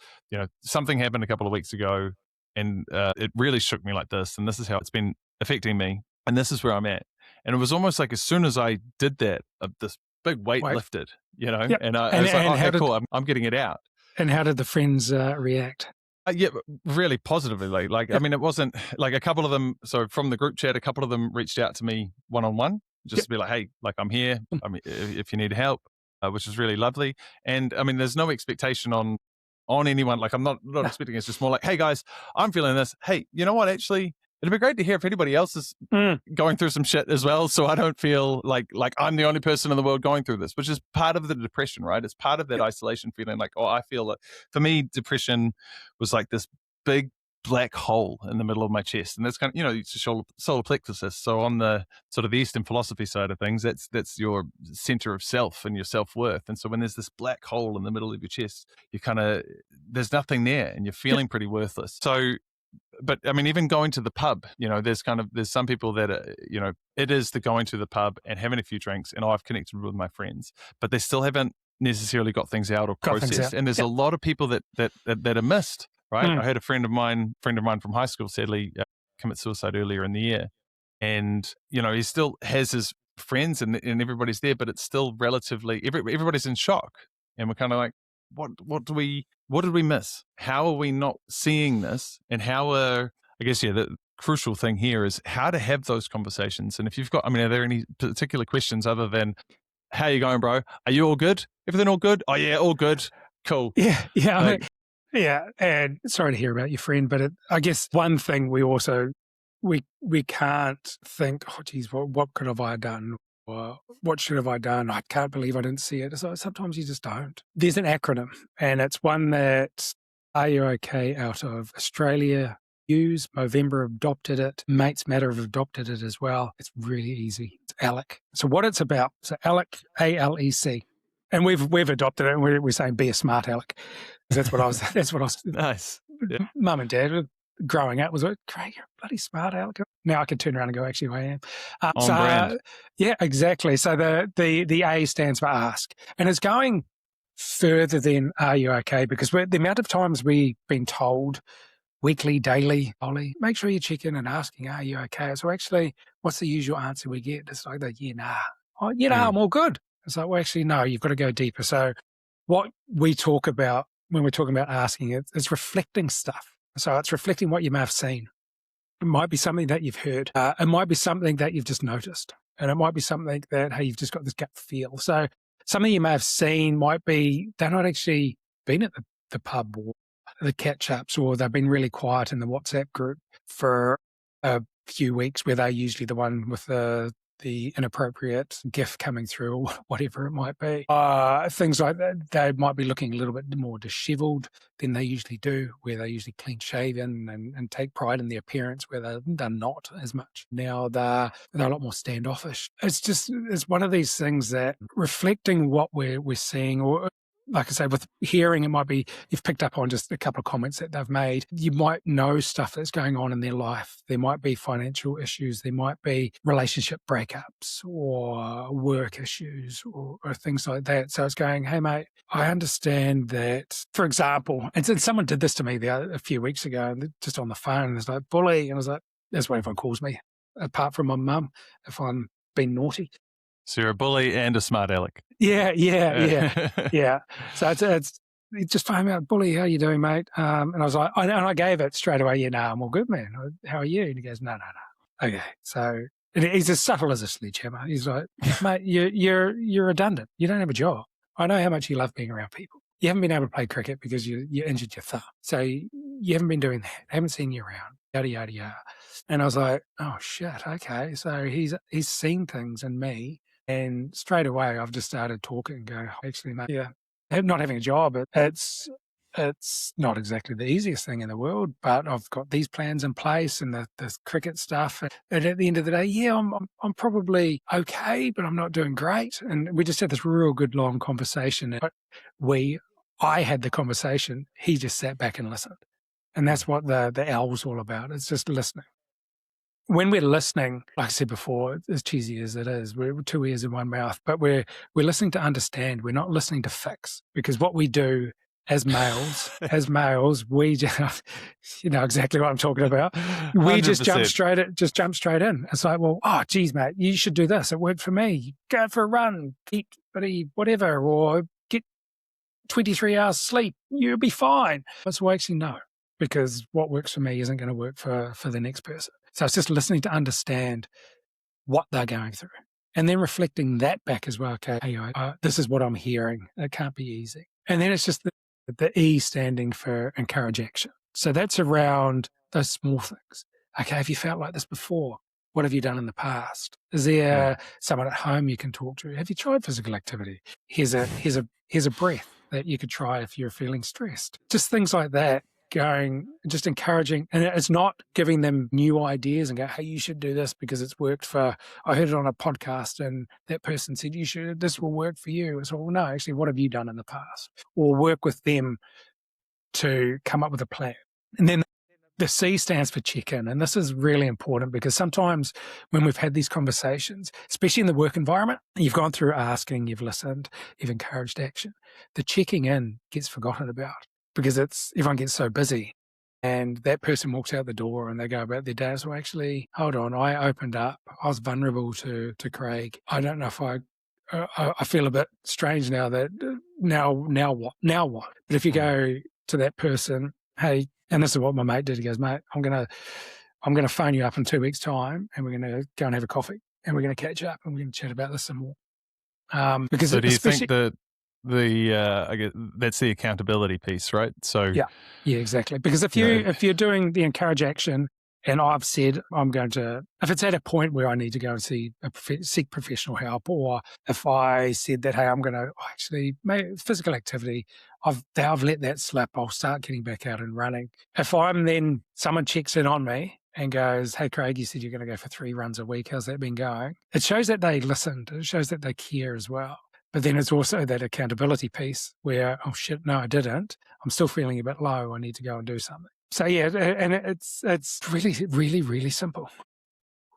something happened a couple of weeks ago, and it really shook me like this. And this is how it's been affecting me. And this is where I'm at. And it was almost like as soon as I did that, this big weight lifted, Yep. and I was like, okay, cool, I'm getting it out. And how did the friends react? Yeah, really positively. Like, yep. I mean, it wasn't like a couple of them. So from the group chat, a couple of them reached out to me one-on-one, just to be like, hey, like, I'm here. I mean, if you need help, which is really lovely. And I mean, there's no expectation on anyone. Like, I'm not expecting. It's just more like, hey guys, I'm feeling this. Hey, you know what? Actually, it'd be great to hear if anybody else is going through some shit as well, so I don't feel like I'm the only person in the world going through this, which is part of the depression, right? It's part of that isolation feeling. Like, I feel that for me, depression was like this big black hole in the middle of my chest, and that's kind of, it's a solar plexus. So on the sort of the Eastern philosophy side of things, that's your center of self and your self-worth. And so when there's this black hole in the middle of your chest, there's nothing there, and you're feeling pretty worthless. So, but I mean, even going to the pub, there's some people that, it is the going to the pub and having a few drinks, and I've connected with my friends, but they still haven't necessarily got things out or processed. And there's a lot of people that are missed, right? I had a friend of mine from high school, sadly, commit suicide earlier in the year. And, he still has his friends and everybody's there, but it's still relatively, everybody's in shock. And we're kind of like, what did we miss? How are we not seeing this? And the crucial thing here is how to have those conversations. And if you've got, are there any particular questions other than, how you going, bro? Are you all good? Everything all good? Oh yeah, all good. Cool. Yeah. And sorry to hear about your friend, but I guess one thing we also, we can't think, oh geez, what could have I done? Or what should have I done? I can't believe I didn't see it. So sometimes you just don't. There's an acronym, and it's one that Are You Okay out of Australia use. Movember adopted it. Mates Matter have adopted it as well. It's really easy. It's ALEC. So what it's about, so ALEC, ALEC. And we've adopted it, and we're saying be a smart ALEC. That's what I was nice. Mum and Dad, growing up was, Craig, you're bloody smart, Alec. Now I can turn around and go, actually, I am. On brand. Yeah, exactly. So the A stands for ask. And it's going further than are you okay? Because the amount of times we've been told weekly, daily, Ollie, make sure you check in and asking, are you okay? So actually, what's the usual answer we get? It's like, yeah, nah. Oh, yeah, nah, I'm all good. It's like, well, actually, no, you've got to go deeper. So what we talk about when we're talking about asking, it's reflecting stuff. So it's reflecting what you may have seen. It might be something that you've heard. It might be something that you've just noticed. And it might be something that, hey, you've just got this gut feel. So something you may have seen might be they're not actually been at the pub or the catch-ups, or they've been really quiet in the WhatsApp group for a few weeks where they're usually the one with the inappropriate GIF coming through or whatever it might be. Things like that, they might be looking a little bit more disheveled than they usually do, where they're usually clean-shaven and take pride in their appearance, where they're not as much. Now they're a lot more standoffish. It's one of these things that reflecting what we're seeing, or like I say, with hearing, it might be you've picked up on just a couple of comments that they've made. You might know stuff that's going on in their life. There might be financial issues. There might be relationship breakups or work issues or things like that. So it's going, hey, mate, I understand that, for example, and someone did this to me a few weeks ago, just on the phone, and it's like, bully. And I was like, that's what everyone calls me, apart from my mum, if I'm being naughty. So you're a bully and a smart aleck. Yeah. So it's just phone me out, bully, how you doing, mate? And I was like, and I gave it straight away. Yeah, no, I'm all good, man. How are you? And he goes, no. Okay. So he's as subtle as a sledgehammer. He's like, mate, you're redundant. You don't have a job. I know how much you love being around people. You haven't been able to play cricket because you injured your thumb. So you haven't been doing that. I haven't seen you around. Yada, yada, yada. And I was like, oh, shit. Okay. So he's seen things in me. And straight away, I've just started talking and going, actually, mate, yeah, not having a job, it's not exactly the easiest thing in the world, but I've got these plans in place and the cricket stuff. And at the end of the day, yeah, I'm probably okay, but I'm not doing great. And we just had this real good long conversation. I had the conversation. He just sat back and listened. And that's what the L's all about. It's just listening. When we're listening, like I said before, as cheesy as it is, we're two ears in one mouth, but we're listening to understand. We're not listening to fix, because what we do as males, we just, you know exactly what I'm talking about. We 100%. just jump straight in. It's like, well, oh, geez, mate, you should do this. It worked for me. Go for a run, eat whatever, or get 23 hours sleep. You'll be fine. But so actually, no, because what works for me isn't going to work for the next person. So it's just listening to understand what they're going through, and then reflecting that back as well. Okay, this is what I'm hearing. It can't be easy. And then it's just the E standing for encourage action. So that's around those small things. Okay, have you felt like this before? What have you done in the past? Is there someone at home you can talk to? Have you tried physical activity? Here's a breath that you could try if you're feeling stressed. Just things like that. Just encouraging, and it's not giving them new ideas and go, hey, you should do this because it's worked for, I heard it on a podcast and that person said this will work for you. It's well, no, actually, what have you done in the past? Or work with them to come up with a plan. And then the C stands for check-in, and this is really important because sometimes when we've had these conversations, especially in the work environment, you've gone through asking, you've listened, you've encouraged action. The checking in gets forgotten about, because everyone gets so busy, and that person walks out the door and they go about their day. So actually, hold on, I opened up. I was vulnerable to Craig. I don't know if I feel a bit strange now that now what? But if you go to that person, hey, and this is what my mate did. He goes, mate, I'm gonna phone you up in 2 weeks' time, and we're gonna go and have a coffee, and we're gonna catch up, and we're gonna chat about this some more. Because so do you think that I guess that's the accountability piece, right? So yeah, exactly. Because if you're doing the encourage action, and I've said I'm going to, if it's at a point where I need to go and seek professional help, or if I said that, hey, I'm going to actually make physical activity, I've let that slip. I'll start getting back out and running. If someone checks in on me and goes, hey, Craig, you said you're going to go for 3 runs a week. How's that been going? It shows that they listened. It shows that they care as well. But then it's also that accountability piece where, oh shit, no, I didn't. I'm still feeling a bit low. I need to go and do something. So yeah, and it's really, really, really simple,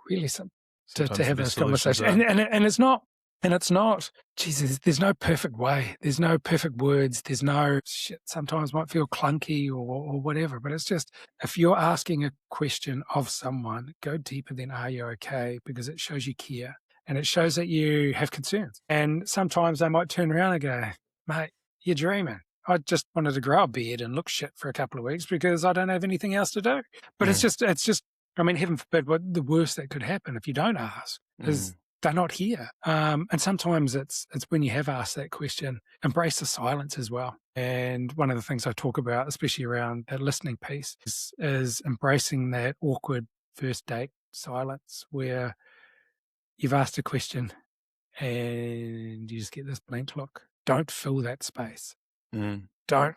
really simple to have this conversation. And it's not. And it's not, Jesus, there's no perfect way. There's no perfect words. There's no shit. Sometimes might feel clunky or whatever, but it's just, if you're asking a question of someone, go deeper than are you okay? Because it shows you care and it shows that you have concerns. And sometimes they might turn around and go, mate, you're dreaming. I just wanted to grow a beard and look shit for a couple of weeks because I don't have anything else to do. But it's just, I mean, heaven forbid, what the worst that could happen if you don't ask is they're not here. And sometimes it's when you have asked that question, embrace the silence as well. And one of the things I talk about, especially around that listening piece, is embracing that awkward first date silence where you've asked a question and you just get this blank look. Don't fill that space. Don't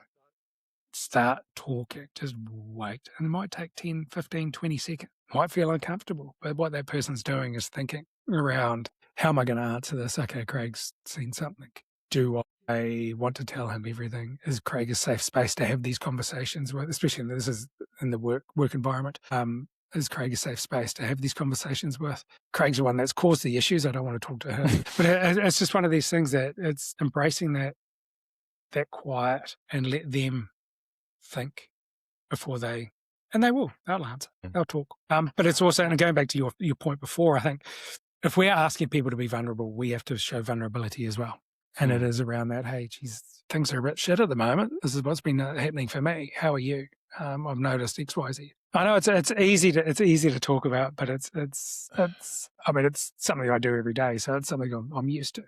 start talking. Just wait. And it might take 10, 15, 20 seconds. Might feel uncomfortable, but what that person's doing is thinking around, how am I going to answer this? Okay, Craig's seen something. Do I want to tell him everything? Is Craig a safe space to have these conversations with, especially this is in the work environment? Is Craig a safe space to have these conversations with? Craig's the one that's caused the issues. I don't want to talk to him. But it's just one of these things that it's embracing that quiet and let them think before they'll answer, they'll talk. But it's also, and going back to your point before, I think if we're asking people to be vulnerable, we have to show vulnerability as well. And it is around that, hey, geez, things are a bit shit at the moment. This is what's been happening for me. How are you? I've noticed X, Y, Z. I know it's easy to talk about, but it's I mean, it's something I do every day, so it's something I'm used to.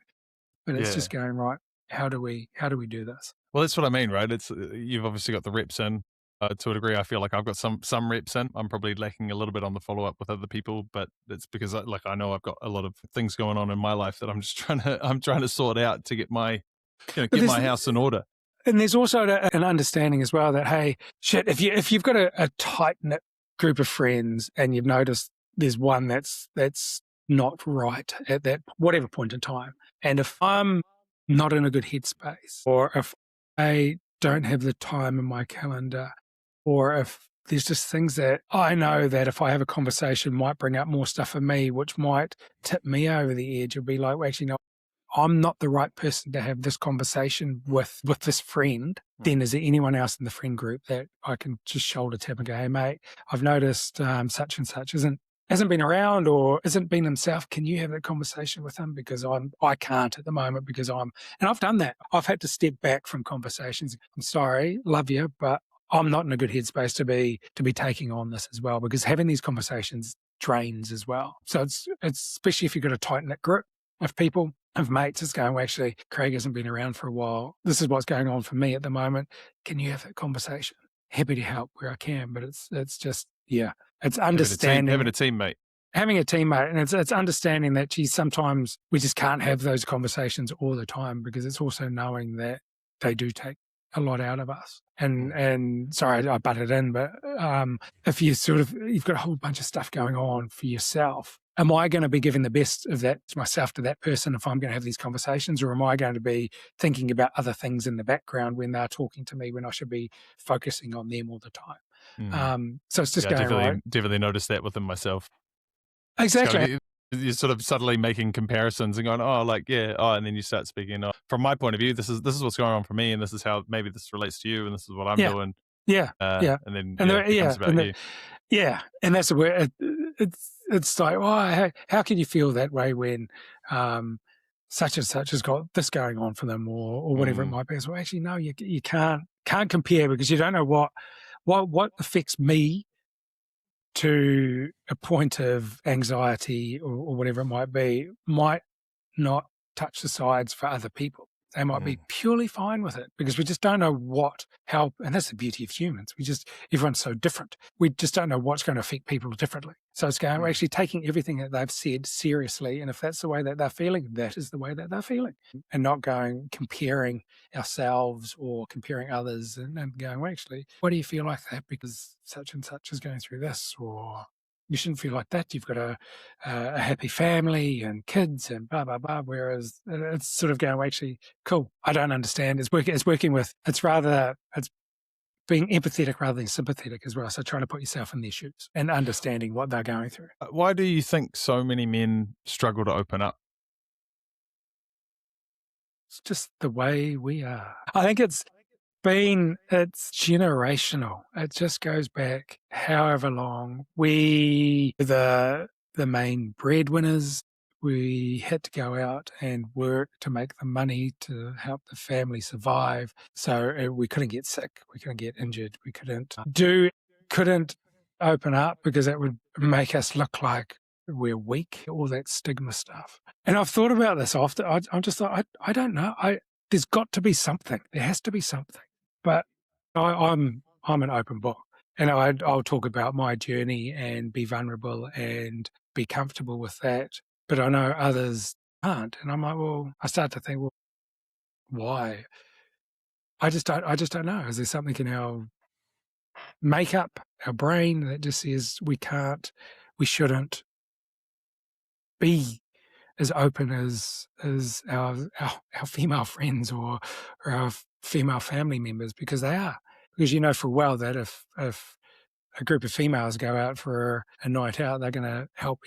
But it's just going, right, how do we do this? Well, that's what I mean, right? It's you've obviously got the reps in. To a degree, I feel like I've got some reps in. I'm probably lacking a little bit on the follow up with other people, but it's because I know I've got a lot of things going on in my life that I'm just trying to sort out to get my my house in order. And there's also an understanding as well that, hey, shit, if you've got a tight knit group of friends and you've noticed there's one that's not right at that whatever point in time, and if I'm not in a good headspace, or if I don't have the time in my calendar, or if there's just things that I know that if I have a conversation might bring up more stuff for me, which might tip me over the edge, or be like, well, actually, no, I'm not the right person to have this conversation with this friend, then is there anyone else in the friend group that I can just shoulder tap and go, hey, mate, I've noticed such and such hasn't been around or isn't been himself. Can you have that conversation with him? Because I can't at the moment and I've done that. I've had to step back from conversations. I'm sorry, love you, but I'm not in a good headspace to be taking on this as well, because having these conversations drains as well. So it's especially if you've got a tight knit group of people, of mates, it's going, well, actually, Craig hasn't been around for a while. This is what's going on for me at the moment. Can you have that conversation? Happy to help where I can, but it's just, it's understanding. Having a teammate. Having a teammate, and it's understanding that, geez, sometimes we just can't have those conversations all the time, because it's also knowing that they do take a lot out of us. And sorry, I butted in, but if you've got a whole bunch of stuff going on for yourself, am I going to be giving the best of that to myself to that person if I'm going to have these conversations, or am I going to be thinking about other things in the background when they're talking to me, when I should be focusing on them all the time? So it's just going, right? Definitely noticed that within myself. Exactly. You're sort of subtly making comparisons and going, and then you start speaking. From my point of view, this is what's going on for me, and this is how maybe this relates to you, and this is what I'm doing. And then it becomes about you. Yeah, and that's where it's like, how can you feel that way when such and such has got this going on for them, or whatever it might be? So actually, no, you can't compare, because you don't know what affects me to a point of anxiety or whatever it might be, might not touch the sides for other people. They might be purely fine with it, because we just don't know how, and that's the beauty of humans. Everyone's so different. We just don't know what's going to affect people differently. So it's going, we're actually taking everything that they've said seriously. And if that's the way that they're feeling, that is the way that they're feeling, and not comparing ourselves or comparing others and going, well, actually, why do you feel like that? Because such and such is going through this, or you shouldn't feel like that. You've got a happy family and kids and blah, blah, blah. Whereas it's sort of going, well, actually, cool. I don't understand. It's being empathetic rather than sympathetic as well. So trying to put yourself in their shoes and understanding what they're going through. Why do you think so many men struggle to open up? It's just the way we are. I think it's generational. It just goes back however long. The main breadwinners, we had to go out and work to make the money to help the family survive. So we couldn't get sick. We couldn't get injured. We couldn't open up because it would make us look like we're weak, all that stigma stuff. And I've thought about this often. I'm just like, I don't know. There's got to be something. There has to be something. But I'm an open book, and I'll talk about my journey and be vulnerable and be comfortable with that. But I know others aren't, and I'm like, well, I start to think, well, why? I just don't know. Is there something in our makeup, our brain that just says we shouldn't be as open as our female friends or our female family members, because they are. Because you know for well that if a group of females go out for a night out, they're going to help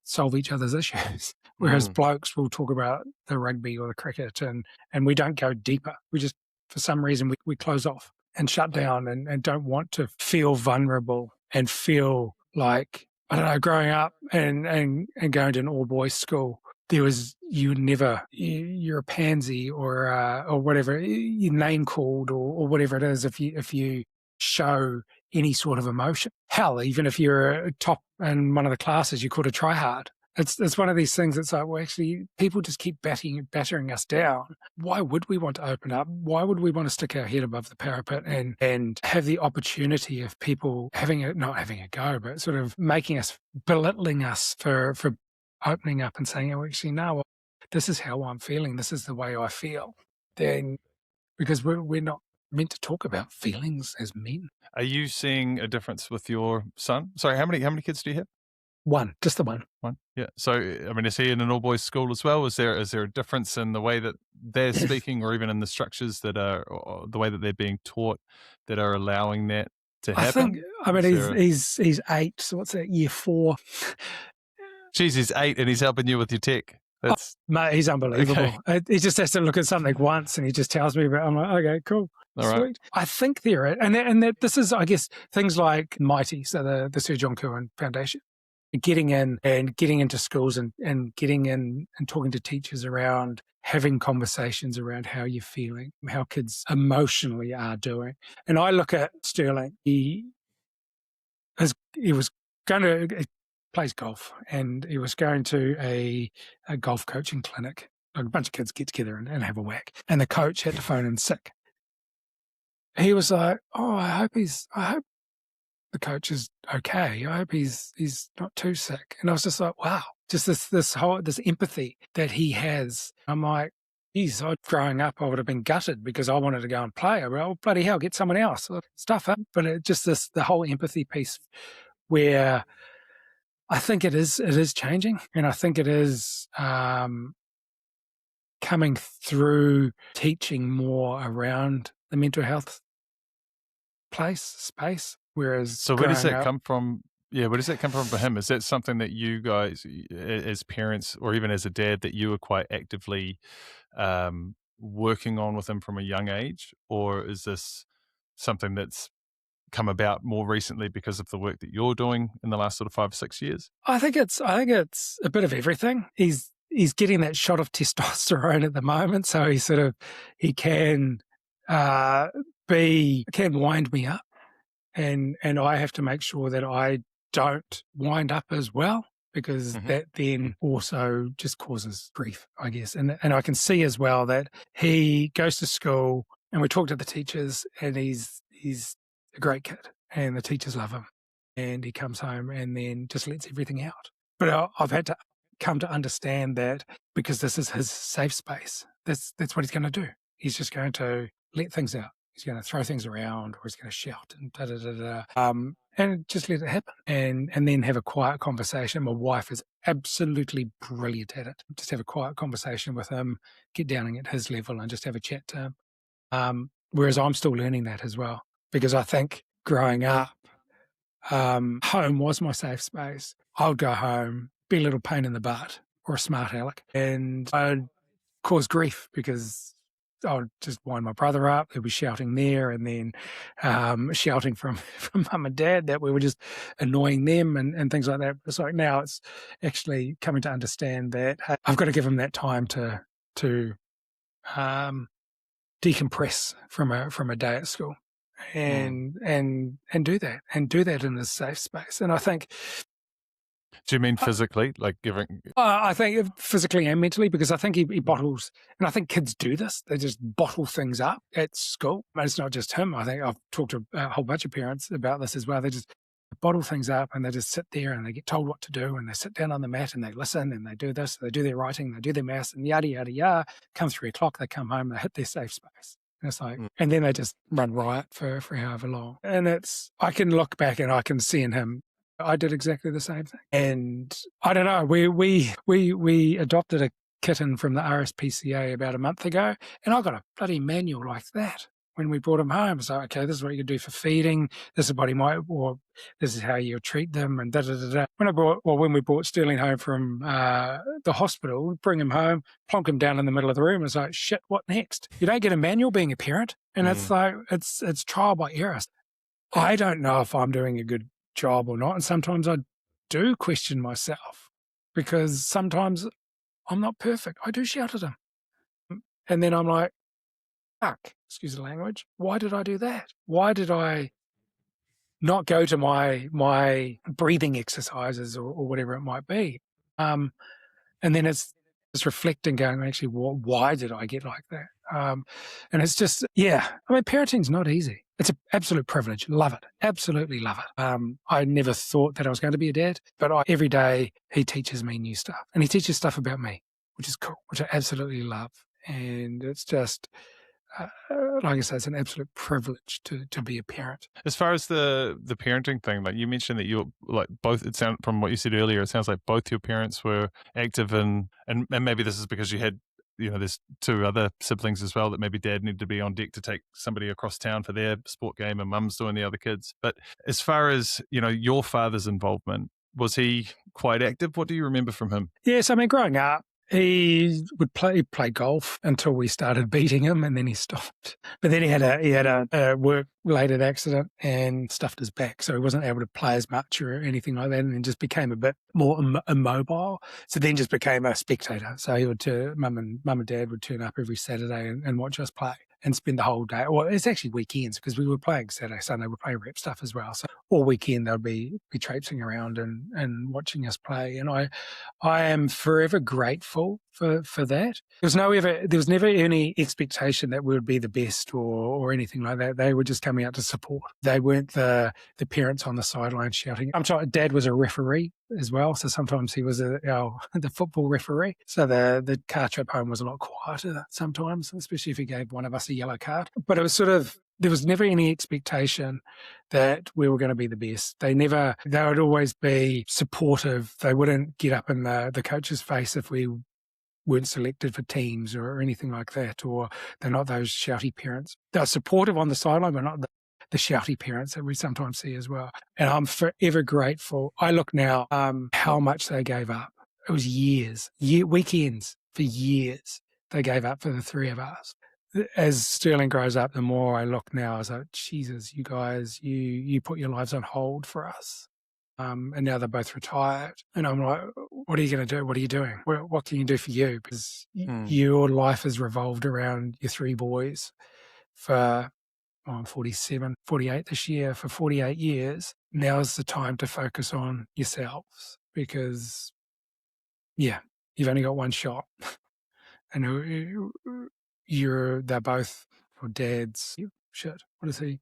solve each other's issues. Whereas blokes will talk about the rugby or the cricket and we don't go deeper. We just, for some reason, we close off and shut down and don't want to feel vulnerable and feel like, I don't know, growing up and going to an all-boys school, you're a pansy or whatever, your name called or whatever it is if you show any sort of emotion. Hell, even if you're a top in one of the classes, you're called a tryhard. It's one of these things that's like, well, actually, people just keep battering us down. Why would we want to open up? Why would we want to stick our head above the parapet and have the opportunity of people not having a go, but sort of belittling us for opening up and saying, oh, actually, no, well, this is how I'm feeling. This is the way I feel. Then, because we're not meant to talk about feelings as men. Are you seeing a difference with your son? Sorry, how many kids do you have? One, just the one. One, yeah. So, I mean, is he in an all-boys school as well? Is there a difference in the way that they're speaking, or even in the structures or the way that they're being taught, that are allowing that to happen? He's 8. So what's that? Year 4. Geez, he's 8 and he's helping you with your tech. Mate, he's unbelievable. Okay. He just has to look at something once and he just tells me about it. I'm like, okay, cool. All sweet. Right. I think there is, and that this is, I guess, things like Mighty, so the Sir John Curwen Foundation, getting into schools and getting in and talking to teachers around having conversations around how you're feeling, how kids emotionally are doing. And I look at Sterling, he plays golf, and he was going to a golf coaching clinic. Like a bunch of kids get together and have a whack, and the coach had to phone in sick. He was like, "Oh, I hope the coach is okay. I hope he's not too sick." And I was just like, "Wow!" Just this empathy that he has. I'm like, geez, growing up, I would have been gutted because I wanted to go and play. Well, bloody hell, get someone else. Stuff up. But the whole empathy piece where I think it is changing, and I think it is coming through teaching more around the mental health space. Whereas, so where does that come from? Yeah, where does that come from for him? Is that something that you guys, as parents, or even as a dad, that you were quite actively working on with him from a young age, or is this something that's come about more recently because of the work that you're doing in the last sort of 5 or 6 years? I think it's a bit of everything. He's getting that shot of testosterone at the moment, so he can wind me up, and I have to make sure that I don't wind up as well, because that then also just causes grief, I guess. And I can see as well that he goes to school, and we talk to the teachers, and he's a great kid, and the teachers love him, and he comes home and then just lets everything out. But I've had to come to understand that because this is his safe space, that's what he's going to do. He's just going to let things out. He's going to throw things around, or he's going to shout and and just let it happen, and then have a quiet conversation. My wife is absolutely brilliant at it. Just have a quiet conversation with him, get down at his level, and just have a chat to him. Whereas I'm still learning that as well. because I think growing up, home was my safe space. I would go home, be a little pain in the butt or a smart aleck, and I'd cause grief because I would just wind my brother up. He'd be shouting there, and then shouting from mum and dad that we were just annoying them and things like that. It's like now it's actually coming to understand that I've got to give him that time to decompress from a day at school and do that in a safe space. And I think, do you mean physically, like giving? I think physically and mentally, because I think he bottles, and I think kids do this. They just bottle things up at school. But it's not just him. I think I've talked to a whole bunch of parents about this as well. They just bottle things up and they just sit there and they get told what to do, and they sit down on the mat and they listen and they do this, they do their writing, they do their maths, and yada, yada, yada. Come 3 o'clock, they come home, they hit their safe space. And it's like, and then they just run riot for however long. And I can look back and I can see in him, I did exactly the same thing. And I don't know, we adopted a kitten from the RSPCA about a month ago, and I got a bloody manual like that when we brought him home. So, okay, this is what you can do for feeding, this is what he might, or this is how you treat them, and da-da-da-da. When we brought Sterling home from the hospital, bring him home, plonk him down in the middle of the room, it's like, shit, what next? You don't get a manual being a parent, and it's like, it's trial by error. I don't know if I'm doing a good job or not, and sometimes I do question myself, because sometimes I'm not perfect. I do shout at him, and then I'm like, fuck, excuse the language, why did I do that? Why did I not go to my breathing exercises or whatever it might be? And then it's reflecting, going, actually, why did I get like that? And it's just, parenting's not easy. It's an absolute privilege. Love it. Absolutely love it. I never thought that I was going to be a dad, but every day he teaches me new stuff, and he teaches stuff about me, which is cool, which I absolutely love. And it's just, like I say, it's an absolute privilege to be a parent. As far as the parenting thing, like you mentioned that you like both, it sounded from what you said earlier, it sounds like both your parents were active and maybe this is because you had, there's 2 other siblings as well, that maybe dad needed to be on deck to take somebody across town for their sport game and mum's doing the other kids. But as far as, your father's involvement, was he quite active? What do you remember from him? Yes, growing up, he would play golf until we started beating him, and then he stopped. But then he had a work-related accident and stuffed his back, so he wasn't able to play as much or anything like that, and then just became a bit more immobile. So then just became a spectator. So he would mum and dad would turn up every Saturday and watch us play and spend the whole day. Well, it's actually weekends, because we were playing Saturday, Sunday, we'd play rep stuff as well. So all weekend they'll be traipsing around and watching us play. And I am forever grateful for that. There was never any expectation that we would be the best or anything like that. They were just coming out to support. They weren't the parents on the sideline shouting. I'm sorry, Dad was a referee as well, so sometimes he was the football referee. So the car trip home was a lot quieter sometimes, especially if he gave one of us a yellow card. But it was there was never any expectation that we were going to be the best. They would always be supportive. They wouldn't get up in the coach's face if we weren't selected for teams or anything like that, or they're not those shouty parents. They're supportive on the sideline, but not the shouty parents that we sometimes see as well. And I'm forever grateful. I look now how much they gave up. It was weekends for years they gave up for the 3 of us. As Sterling grows up, the more I look now, I was like, Jesus, you guys, you put your lives on hold for us. And now they're both retired. And I'm like, what are you going to do? What are you doing? What can you do for you? Because your life has revolved around your 3 boys for, I'm 47, 48 this year, for 48 years. Now's the time to focus on yourselves, because, you've only got one shot. And they're both, or dad's, what is he?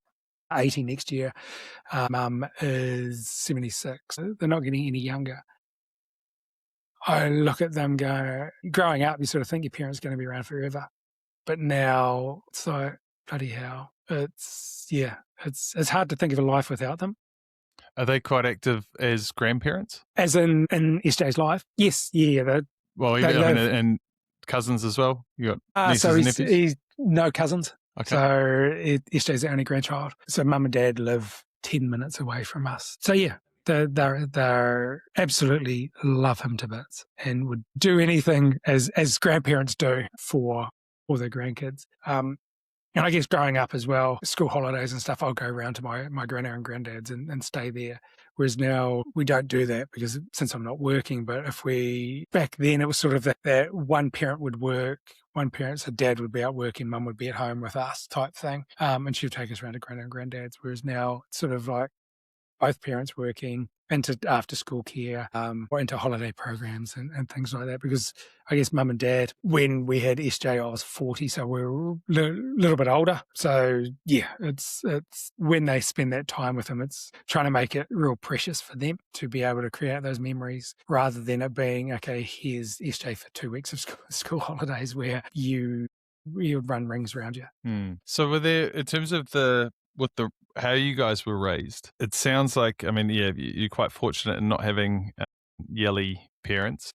80 next year. Mum is 76. They're not getting any younger. I look at them growing up, you sort of think your parents are going to be around forever. But now it's like, bloody hell. It's hard to think of a life without them. Are they quite active as grandparents? As in SJ's life? Yes, yeah. And cousins as well? You got nieces and nephews? He's no cousins. Okay. So SJ's the only grandchild. So mum and dad live 10 minutes away from us. So yeah, they're absolutely love him to bits and would do anything as grandparents do for their grandkids. And I guess growing up as well, school holidays and stuff, I'll go around to my granddad and granddad's and stay there. Whereas now we don't do that because since I'm not working, but back then it was sort of that one parent would work, so dad would be out working, mum would be at home with us type thing. And she would take us around to granddad and granddad's. Whereas now it's sort of like both parents working into after school care or into holiday programs and things like that. Because I guess mum and dad, when we had SJ, I was 40, so we were a little bit older. So yeah, it's when they spend that time with him, it's trying to make it real precious for them to be able to create those memories rather than it being, okay, here's SJ for 2 weeks of school holidays where you run rings around you. So were there, in terms of how you guys were raised, it sounds like, I mean, yeah, you're quite fortunate in not having yelly parents,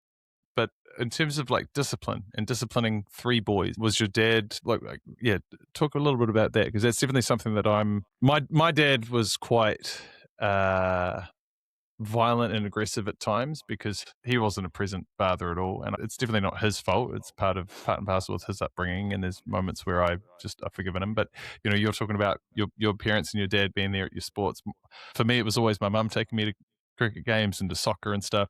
but in terms of like discipline and disciplining 3 boys, was your dad talk a little bit about that, because that's definitely something that my dad was quite violent and aggressive at times because he wasn't a present father at all, and it's definitely not his fault. It's part and parcel with his upbringing, and there's moments where I've forgiven him. But you're talking about your parents and your dad being there at your sports. For me, it was always my mum taking me to cricket games and to soccer and stuff.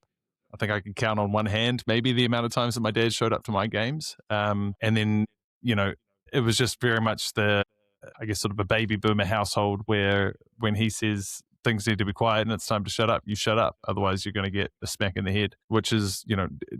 I think I can count on one hand maybe the amount of times that my dad showed up to my games, and then it was just very much I guess sort of a baby boomer household where when he says things need to be quiet and it's time to shut up, you shut up. Otherwise, you're going to get a smack in the head, which is,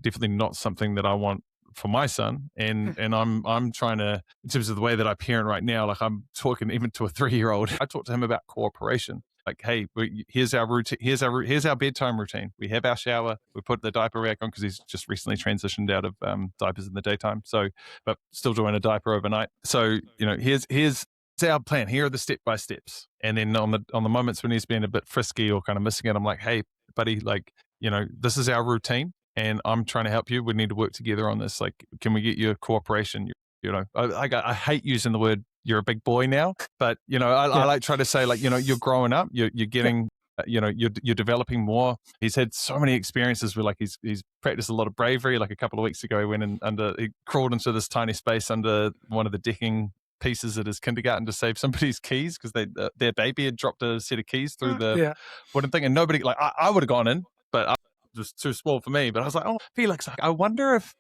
definitely not something that I want for my son. And I'm trying to, in terms of the way that I parent right now, like I'm talking even to a 3-year-old, I talk to him about cooperation. Like, hey, here's our routine. Here's our bedtime routine. We have our shower. We put the diaper back on because he's just recently transitioned out of diapers in the daytime. So, but still doing a diaper overnight. So, here's our plan. Here are the step-by-steps. And then on the moments when he's been a bit frisky or kind of missing it, I'm like, hey, buddy, like, this is our routine and I'm trying to help you. We need to work together on this. Like, can we get your cooperation? I hate using the word, you're a big boy now, but, I like trying to say, like, you're growing up, you're getting, you're developing more. He's had so many experiences where, like, he's practiced a lot of bravery. Like a couple of weeks ago, he went he crawled into this tiny space under one of the decking pieces at his kindergarten to save somebody's keys because their baby had dropped a set of keys through the wooden thing, and nobody, like, I would have gone in, but I was just too small for me. But I was like, oh, Felix, I wonder if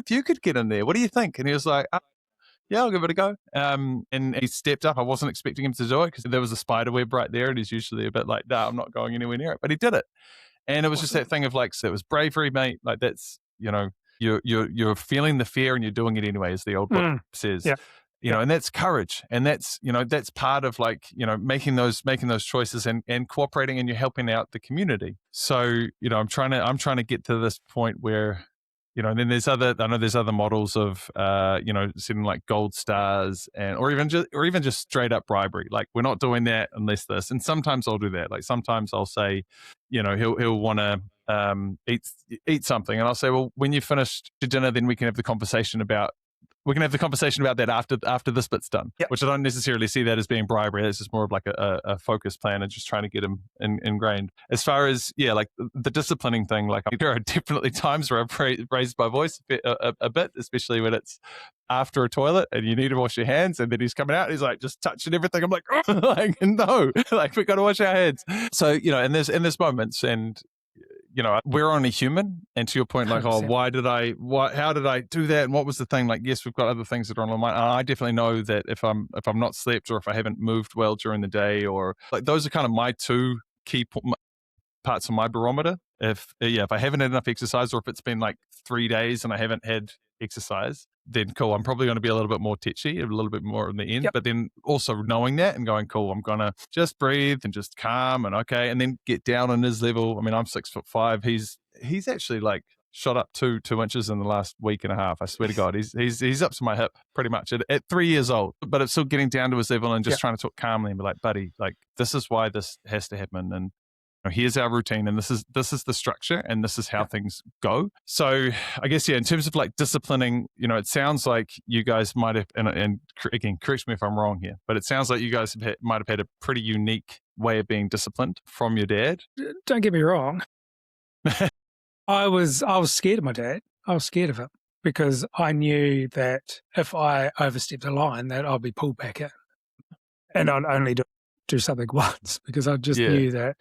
you could get in there. What do you think? And he was like, yeah, I'll give it a go. And he stepped up. I wasn't expecting him to do it because there was a spider web right there, and he's usually a bit like, nah, I'm not going anywhere near it. But he did it, and it was just that thing of like, so it was bravery, mate. Like that's you're feeling the fear and you're doing it anyway, as the old book says. Yeah. And that's courage, and that's that's part of like making those choices and cooperating, and you're helping out the community. So I'm trying to get to this point where and then there's other models of setting like gold stars or even just straight up bribery. Like, we're not doing that unless this. And sometimes I'll do that. Like sometimes I'll say, he'll want to eat something, and I'll say, well, when you finished your dinner, then we can have the conversation about that after this bit's done. Yep. Which I don't necessarily see that as being bribery. It's just more of like a focus plan and just trying to get him ingrained. As far as like the disciplining thing, like there are definitely times where I've raised my voice a bit, especially when it's after a toilet and you need to wash your hands, and then he's coming out and he's like just touching everything. I'm like, oh, like no, like we got to wash our hands. So and there's moments, and we're only human. And to your point, like, 100%. How did I do that? And what was the thing? Like, yes, we've got other things that are on my mind. And I definitely know that if I'm not slept, or if I haven't moved well during the day, or like, those are kind of my 2 key parts of my barometer. If I haven't had enough exercise, or if it's been like 3 days and I haven't had exercise, then cool, I'm probably going to be a little bit more tetchy, a little bit more in the end. Yep. But then also knowing that and going, cool, I'm going to just breathe and just calm and okay, and then get down on his level. I mean, I'm 6'5". He's actually like shot up 2 inches in the last week and a half. I swear to God, he's up to my hip pretty much at 3 years old, but it's still getting down to his level and just trying to talk calmly and be like, buddy, like, this is why this has to happen. And here's our routine, and this is the structure, and this is how things go. So I guess, in terms of like disciplining, it sounds like you guys might have, and again, correct me if I'm wrong here, but it sounds like you guys might have had a pretty unique way of being disciplined from your dad. Don't get me wrong. I was scared of my dad. I was scared of him because I knew that if I overstepped the line, that I'd be pulled back in, and I'd only do something once because I just knew that.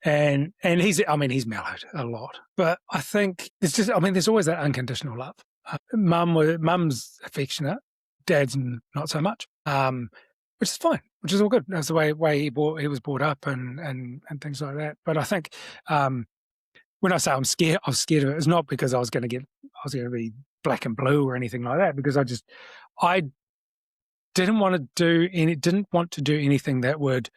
And he's mellowed a lot, but I think there's always that unconditional love. Mum's affectionate, Dad's not so much, which is fine, which is all good. That's the way he was brought up and things like that. But I think when I say I'm scared of it, it's not because I was going to be black and blue or anything like that. Because I didn't want to do anything that would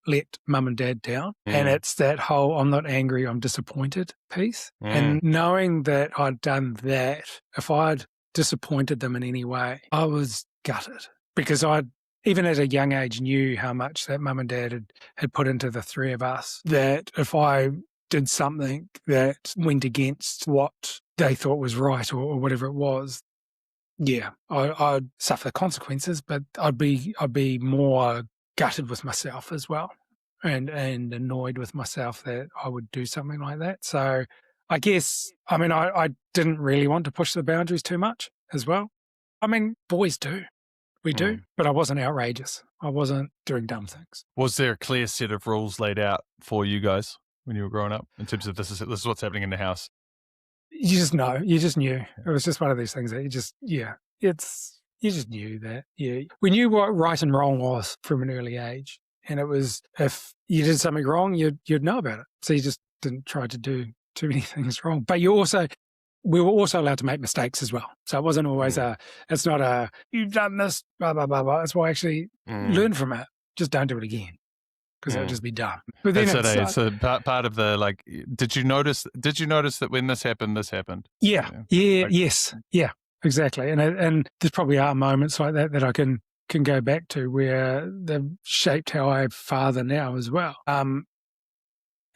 let Mum and Dad down. And it's that whole I'm not angry, I'm disappointed piece. And knowing that I'd done that, if I'd disappointed them in any way, I was gutted because even at a young age, knew how much that Mum and Dad had put into the three of us, that if I did something that went against what they thought was right or whatever it was, I'd suffer the consequences, but I'd be more gutted with myself as well, and annoyed with myself that I would do something like that. So I guess, I didn't really want to push the boundaries too much as well. Boys do. We do, but I wasn't outrageous. I wasn't doing dumb things. Was there a clear set of rules laid out for you guys when you were growing up in terms of this is what's happening in the house? You just know. You just knew. It was just one of these things that you just knew that. Yeah. We knew what right and wrong was from an early age. And it was, if you did something wrong, you'd know about it. So you just didn't try to do too many things wrong. But we were also allowed to make mistakes as well. So it wasn't always it's not you've done this, blah, blah, blah, blah. It's why actually learn from it. Just don't do it again, because it'll just be dumb. But then it's a part of the, like, did you notice that when this happened? Yes. Yeah, exactly. And there probably are moments like that I can go back to where they've shaped how I father now as well. And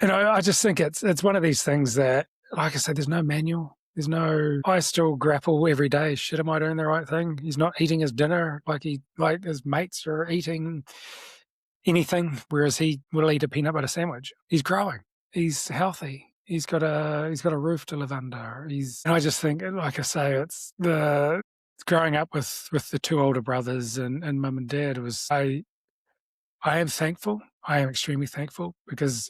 I just think it's one of these things that, like I said, there's no manual. I still grapple every day. Shit, am I doing the right thing? He's not eating his dinner like his mates are eating anything, whereas he will eat a peanut butter sandwich. He's growing. He's healthy. He's got a roof to live under. And I just think, like I say, it's the growing up with the two older brothers and Mum and Dad was. I am thankful. I am extremely thankful because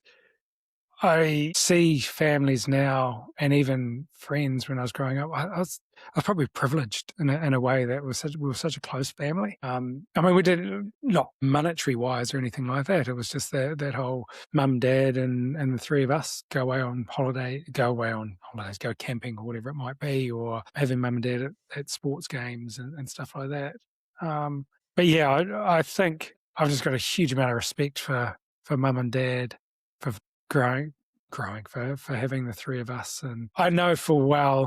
I see families now, and even friends when I was growing up. I was probably privileged in a way that we were such a close family. We did not monetary wise or anything like that. It was just that whole mum, dad, and the three of us go away on holidays, go camping or whatever it might be, or having mum and dad at sports games and stuff like that. But yeah, I think I've just got a huge amount of respect for mum and dad for growing for having the three of us. And I know full well,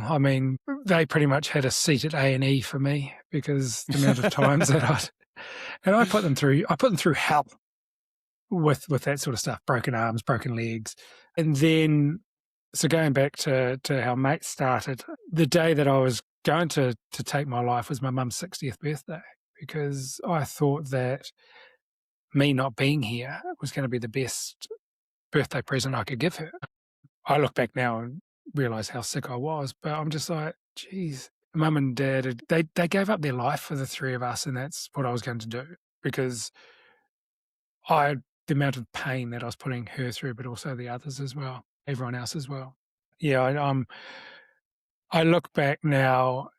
they pretty much had a seat at A&E for me because the amount of times that I put them through hell with that sort of stuff, broken arms, broken legs. And then, so going back to how mates started, the day that I was going to take my life was my mum's 60th birthday, because I thought that me not being here was going to be the best birthday present I could give her. I look back now and realise how sick I was, but I'm just like, geez, Mum and Dad, they gave up their life for the three of us, and that's what I was going to do, because the amount of pain that I was putting her through, but also the others as well, everyone else as well. Yeah, I look back now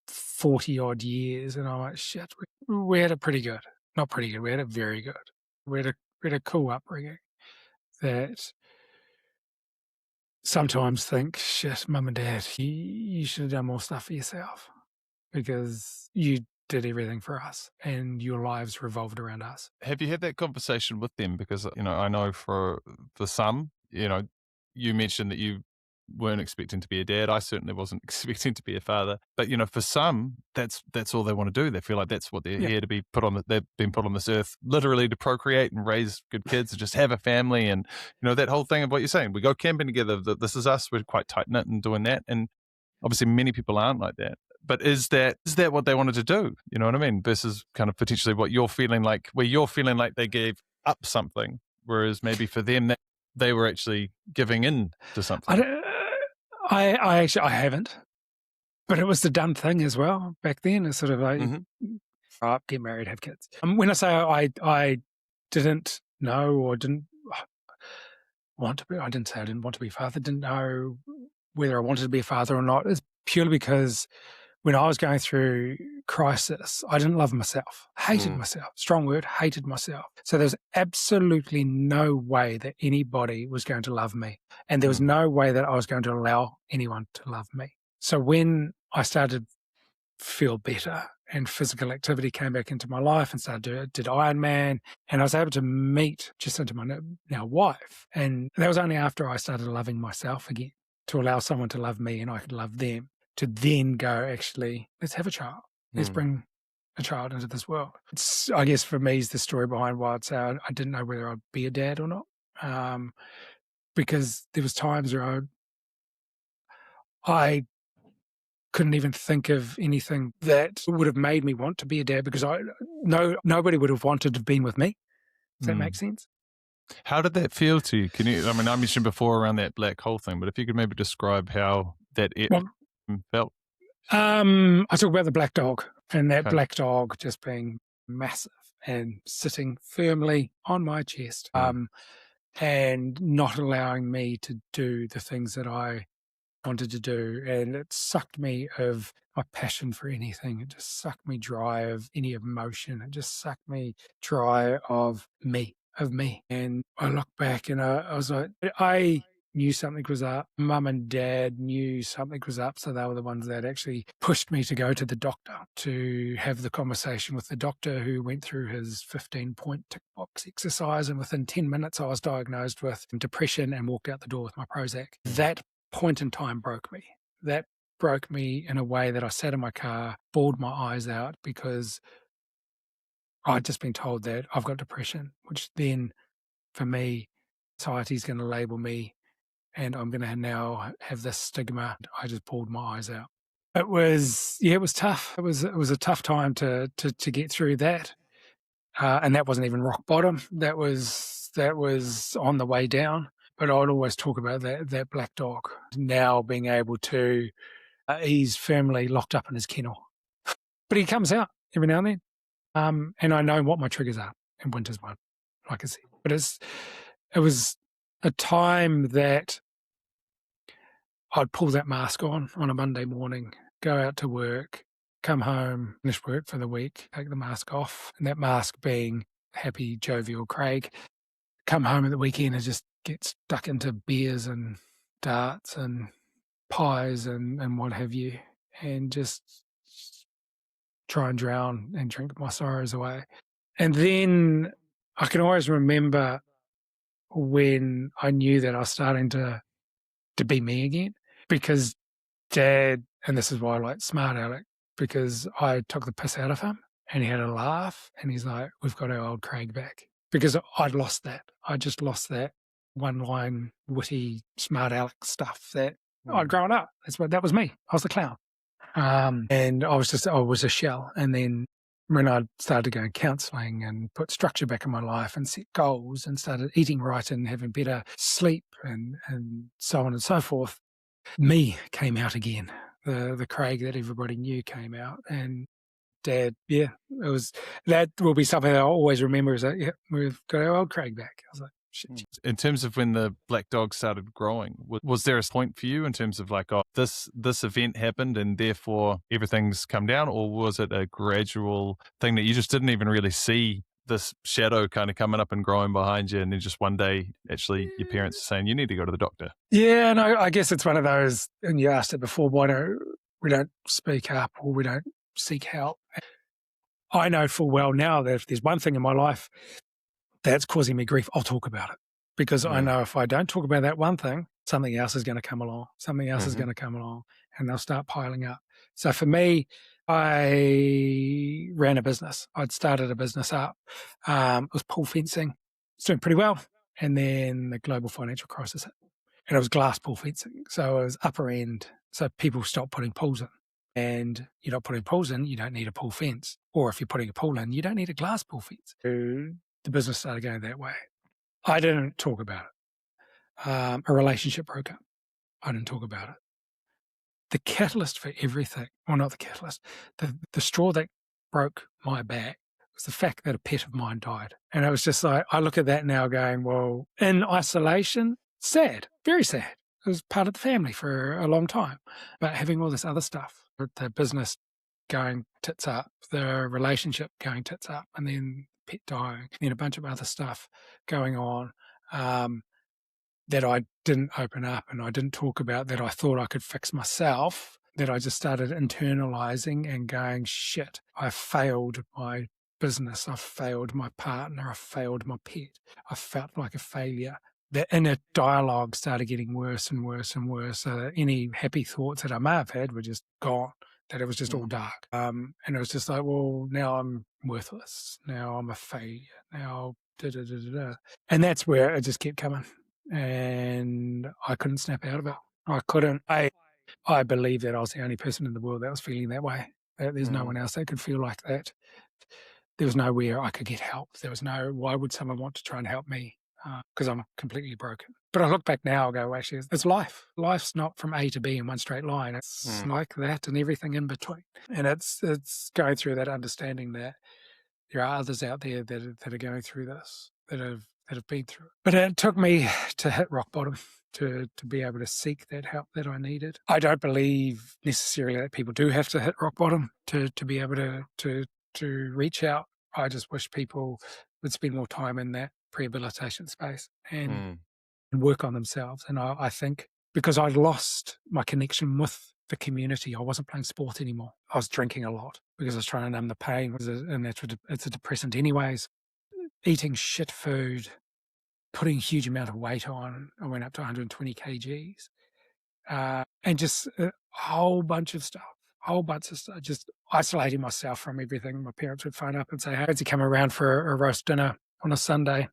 40 odd years and I'm like, shit, we had it pretty good. Not pretty good, we had it very good. We had a cool upbringing that sometimes think, shit, Mum and Dad, you should have done more stuff for yourself, because you did everything for us and your lives revolved around us. Have you had that conversation with them? Because, I know for some, you mentioned that you weren't expecting to be a dad. I certainly wasn't expecting to be a father. But, for some, that's all they want to do. They feel like that's what they're here to be put on. They've been put on this earth literally to procreate and raise good kids, and just have a family. And, that whole thing of what you're saying, we go camping together. This is us. We're quite tight knit and doing that. And obviously many people aren't like that. But is that what they wanted to do? You know what I mean? Versus kind of potentially what you're feeling like, where you're feeling like they gave up something, whereas maybe for them they were actually giving in to something. I haven't, but it was the done thing as well back then. It's sort of like, grow up, get married, have kids. When I say I didn't know or didn't want to be, I didn't say I didn't want to be a father. Didn't know whether I wanted to be a father or not. It's purely because when I was going through crisis, I didn't love myself, hated myself, strong word, hated myself. So there was absolutely no way that anybody was going to love me. And there was no way that I was going to allow anyone to love me. So when I started to feel better and physical activity came back into my life and did Ironman, and I was able to meet Jacinta, my now wife. And that was only after I started loving myself again, to allow someone to love me and I could love them, to then go, actually, let's have a child. Let's bring a child into this world. It's, I guess for me, is the story behind why I'd say I didn't know whether I'd be a dad or not. Because there was times where I couldn't even think of anything that would have made me want to be a dad, because nobody would have wanted to have been with me. Does that make sense? How did that feel to you? I mentioned before around that black hole thing, but if you could maybe describe how that felt. I talk about the black dog, and that black dog just being massive and sitting firmly on my chest, and not allowing me to do the things that I wanted to do. And it sucked me of my passion for anything. It just sucked me dry of any emotion. It just sucked me dry of me. And I look back and I was like, I knew something was up. Mum and Dad knew something was up, so they were the ones that actually pushed me to go to the doctor, to have the conversation with the doctor, who went through his 15-point tick box exercise, and within 10 minutes I was diagnosed with depression and walked out the door with my Prozac. That point in time broke me. That broke me in a way that I sat in my car, bawled my eyes out, because I'd just been told that I've got depression, which then, for me, society's going to label me, and I'm going to now have this stigma. I just pulled my eyes out. It was tough. It was a tough time to get through that, and that wasn't even rock bottom. That was on the way down. But I'd always talk about that black dog now being able to. He's firmly locked up in his kennel, but he comes out every now and then. And I know what my triggers are, and winter's one, like I said. But it was a time that I'd pull that mask on a Monday morning, go out to work, come home, finish work for the week, take the mask off, and that mask being happy, jovial Craig, come home at the weekend and just get stuck into beers and darts and pies and what have you, and just try and drown and drink my sorrows away. And then I can always remember when I knew that I was starting to be me again, because Dad, and this is why I like smart Alec, because I took the piss out of him and he had a laugh and he's like, we've got our old Craig back. Because I'd lost that. I just lost that one-line, witty, smart Alec stuff that I'd grown up. That was me. I was the clown. And I was a shell. And then when I started going counselling and put structure back in my life and set goals and started eating right and having better sleep and so on and so forth, me came out again. The Craig that everybody knew came out. And Dad, that will be something that I'll always remember, is that, we've got our old Craig back. I was like, shit. In terms of when the black dog started growing, was there a point for you in terms of like, this event happened and therefore everything's come down, or was it a gradual thing that you just didn't even really see this shadow kind of coming up and growing behind you, and then just one day actually your parents are saying you need to go to the doctor? Yeah, no, I guess it's one of those, and you asked it before, why we don't speak up or we don't seek help. I know full well now that if there's one thing in my life that's causing me grief, I'll talk about it, because I know if I don't talk about that one thing, something else is going to come along. Something else is going to come along, and they'll start piling up. So for me, I ran a business. I'd started a business up. It was pool fencing. It's doing pretty well. And then the global financial crisis hit. And it was glass pool fencing. So it was upper end. So people stopped putting pools in. And you're not putting pools in, you don't need a pool fence. Or if you're putting a pool in, you don't need a glass pool fence. So the business started going that way. I didn't talk about it. A relationship broke up. I didn't talk about it. The catalyst for everything, well, not the catalyst, the straw that broke my back was the fact that a pet of mine died. And it was just like, I look at that now going, well, in isolation, sad, very sad. It was part of the family for a long time. But having all this other stuff, the business going tits up, the relationship going tits up, and then pet dying, and then a bunch of other stuff going on, that I didn't open up and I didn't talk about, that I thought I could fix myself, that I just started internalizing and going, shit, I failed my business, I failed my partner, I failed my pet. I felt like a failure. The inner dialogue started getting worse and worse and worse. So that any happy thoughts that I may have had were just gone, that it was just all dark. And it was just like, well, now I'm worthless. Now I'm a failure. Now, da-da-da-da-da. And that's where it just kept coming. And I couldn't snap out of it. I couldn't. I believe that I was the only person in the world that was feeling that way. That there's no one else that could feel like that. There was nowhere I could get help. There was no, why would someone want to try and help me? Because I'm completely broken. But I look back now, I go, actually, it's life. Life's not from A to B in one straight line. It's like that and everything in between. And it's going through that understanding that there are others out there that are going through this, that have been through it. But it took me to hit rock bottom to be able to seek that help that I needed. I don't believe necessarily that people do have to hit rock bottom to be able to reach out. I just wish people would spend more time in that rehabilitation space and work on themselves. And I think because I'd lost my connection with the community, I wasn't playing sport anymore. I was drinking a lot because I was trying to numb the pain, and it's a depressant anyways. Eating shit food, putting a huge amount of weight on. I went up to 120 kgs, and just a whole bunch of stuff, just isolating myself from everything. My parents would phone up and say, hey, to come around for a roast dinner on a Sunday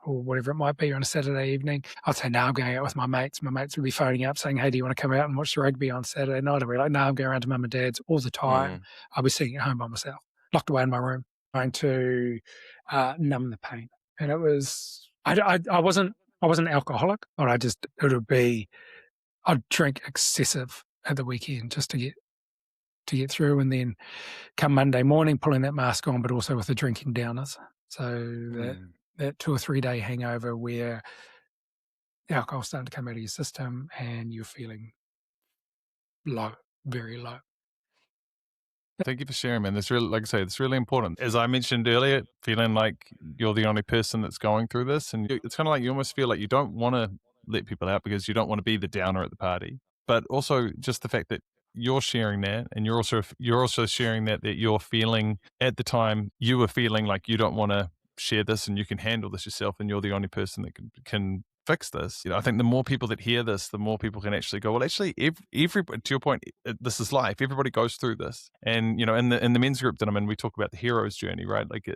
or whatever it might be, or on a Saturday evening. I'd say, no, I'm going out with my mates. My mates would be phoning up saying, hey, do you want to come out and watch the rugby on Saturday night? I'd be like, no, I'm going around to mum and dad's all the time. I'll be sitting at home by myself, locked away in my room, trying to numb the pain. And it was, I wasn't an alcoholic, but I'd drink excessive at the weekend just to get through, and then come Monday morning pulling that mask on, but also with the drinking downers. So that 2 or 3 day hangover where the alcohol's starting to come out of your system and you're feeling low, very low. Thank you for sharing, man. That's really, like I say, it's really important. As I mentioned earlier, feeling like you're the only person that's going through this, and it's kind of like you almost feel like you don't want to let people out because you don't want to be the downer at the party. But also just the fact that you're sharing that, and you're also sharing that you're feeling at the time you were feeling like you don't want to share this and you can handle this yourself, and you're the only person that can fix this. I think the more people that hear this, the more people can actually go, well, actually, everybody, to your point, this is life. Everybody goes through this. And, in the men's group that I'm in, we talk about the hero's journey, right? Like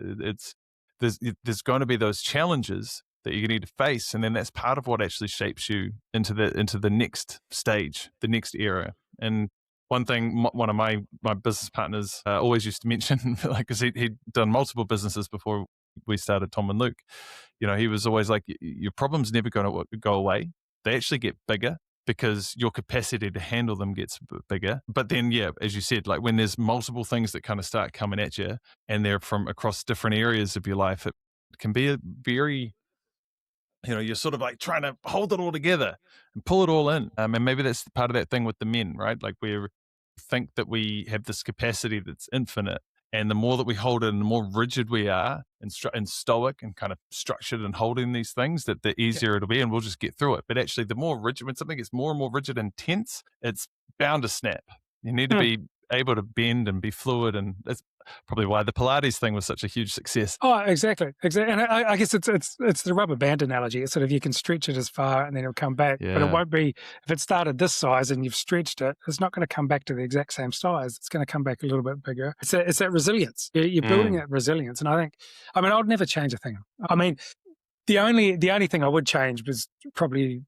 there's going to be those challenges that you need to face. And then that's part of what actually shapes you into the next stage, the next era. And one thing, one of my business partners always used to mention, like, because he'd done multiple businesses before we started Tom and Luke, he was always like, your problems never going to go away. They actually get bigger because your capacity to handle them gets bigger. But then, yeah, as you said, like when there's multiple things that kind of start coming at you and they're from across different areas of your life, it can be a very, you're sort of like trying to hold it all together and pull it all in. And maybe that's part of that thing with the men, right? Like we think that we have this capacity that's infinite. And the more that we hold it and the more rigid we are and stoic and kind of structured and holding these things, that the easier it'll be and we'll just get through it. But actually, the more rigid, when something gets more and more rigid and tense, it's bound to snap. You need to be able to bend and be fluid. And probably why the Pilates thing was such a huge success. Oh, exactly. And I guess it's the rubber band analogy. It's sort of you can stretch it as far and then it'll come back, but it won't be, if it started this size and you've stretched it, it's not going to come back to the exact same size. It's going to come back a little bit bigger. It's that resilience. You're building that resilience. And I'd never change a thing. I mean, the only thing I would change was probably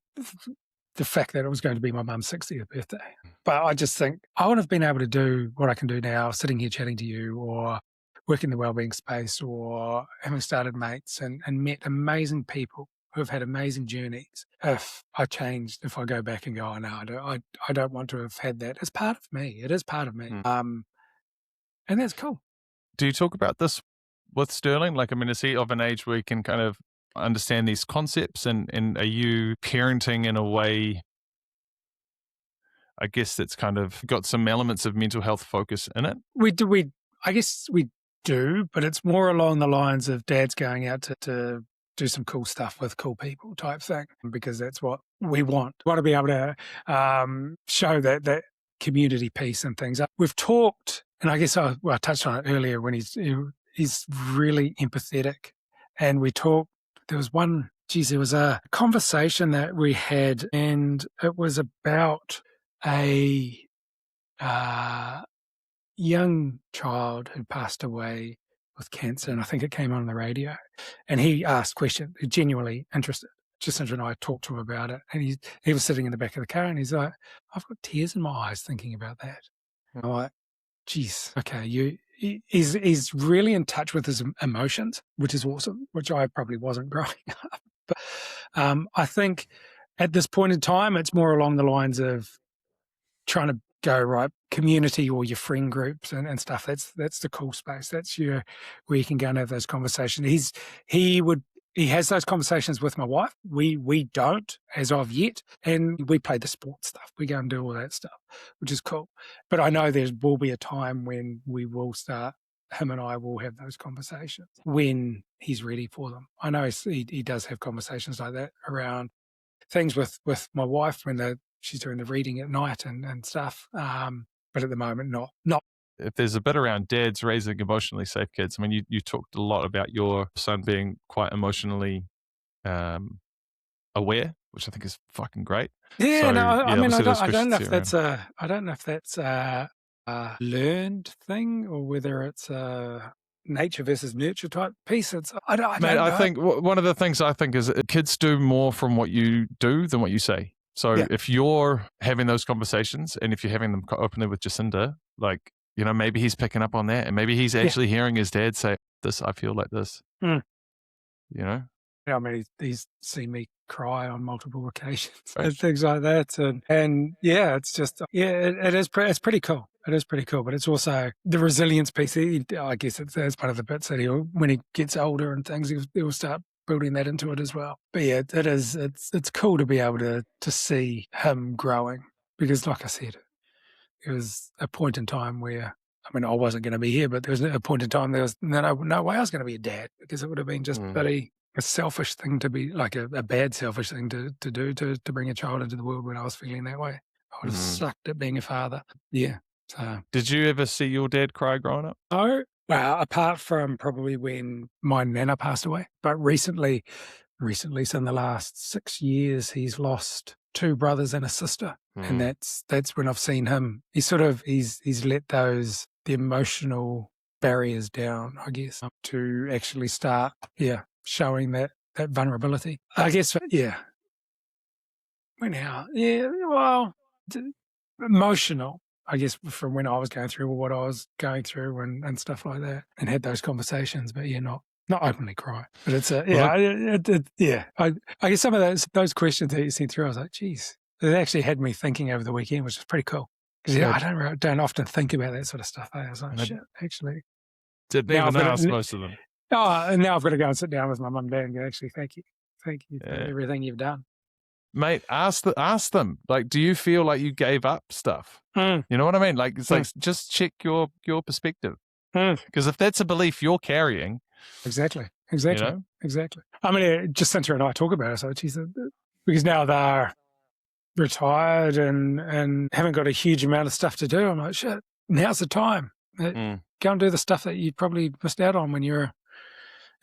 the fact that it was going to be my mum's 60th birthday. But I just think I would have been able to do what I can do now, sitting here chatting to you, or work in the wellbeing space, or having started mates and met amazing people who have had amazing journeys. If I go back and go, oh, no, I don't want to have had that. It's part of me. It is part of me. And that's cool. Do you talk about this with Sterling? Like, I mean, is he of an age where he can kind of understand these concepts, and are you parenting in a way, I guess, that's kind of got some elements of mental health focus in it? I guess we do, but it's more along the lines of dad's going out to do some cool stuff with cool people type thing, because that's what we want. We want to be able to show that community piece and things. We've talked, and I guess I touched on it earlier, when he's really empathetic, and we talked. There was a conversation that we had, and it was about a young child who passed away with cancer, and I think it came on the radio. And he asked questions, genuinely interested. Jacinta and I talked to him about it, and he was sitting in the back of the car, and he's like, I've got tears in my eyes thinking about that. And I'm like, geez, okay, he's really in touch with his emotions, which is awesome, which I probably wasn't growing up. But I think at this point in time, it's more along the lines of trying to go, right, community or your friend groups and stuff. That's the cool space. That's where you can go and have those conversations. He has those conversations with my wife. We don't as of yet. And we play the sports stuff. We go and do all that stuff, which is cool. But I know there will be a time when we will start, him and I will have those conversations when he's ready for them. I know he does have conversations like that around things with my wife when she's doing the reading at night and stuff. But at the moment, not. If there's a bit around dads raising emotionally safe kids, I mean, you talked a lot about your son being quite emotionally aware, which I think is fucking great. Yeah, so, I mean, I don't know if that's a learned thing or whether it's a nature versus nurture type piece. I think one of the things I think is kids do more from what you do than what you say. So if you're having those conversations, and if you're having them openly with Jacinta, like, you know, maybe he's picking up on that, and maybe he's actually hearing his dad say, "This, I feel like this." You know. Yeah, I mean, he's seen me cry on multiple occasions and things like that, and yeah, it's just it's pretty cool. It is pretty cool, but it's also the resilience piece. I guess it's part of the bits that when he gets older and things, he'll start building that into it as well. But yeah, it's cool to be able to see him growing, because like I said, there was a point in time where, I mean, I wasn't going to be here, but there was a point in time there was no way I was going to be a dad, because it would have been just a selfish thing to be, like a bad selfish thing to do, to bring a child into the world when I was feeling that way. I would have sucked at being a father. Yeah. So, did you ever see your dad cry growing up? No. Well, apart from probably when my nana passed away. But recently, so in the last 6 years, he's lost 2 brothers and a sister. And that's when I've seen him. He's let the emotional barriers down, I guess, to actually start, showing that vulnerability. I guess, emotional. I guess from when I was going through, or what I was going through, and stuff like that, and had those conversations, but not openly cry. But it's I guess some of those questions that you sent through, I was like, geez, it actually had me thinking over the weekend, which was pretty cool. Because I don't often think you about that sort of stuff. I was like, shit, actually. Didn't even ask most of them. Oh, and now I've got to go and sit down with my mum and dad and go, actually, thank you for everything you've done. Mate, ask them. Like, do you feel like you gave up stuff? You know what I mean? Like, it's like, just check your perspective. Because if that's a belief you're carrying, exactly. You know? Exactly. I mean, Jacinta and I talk about it. So because now they're retired and haven't got a huge amount of stuff to do. I'm like, shit, now's the time. go and do the stuff that you probably missed out on when you were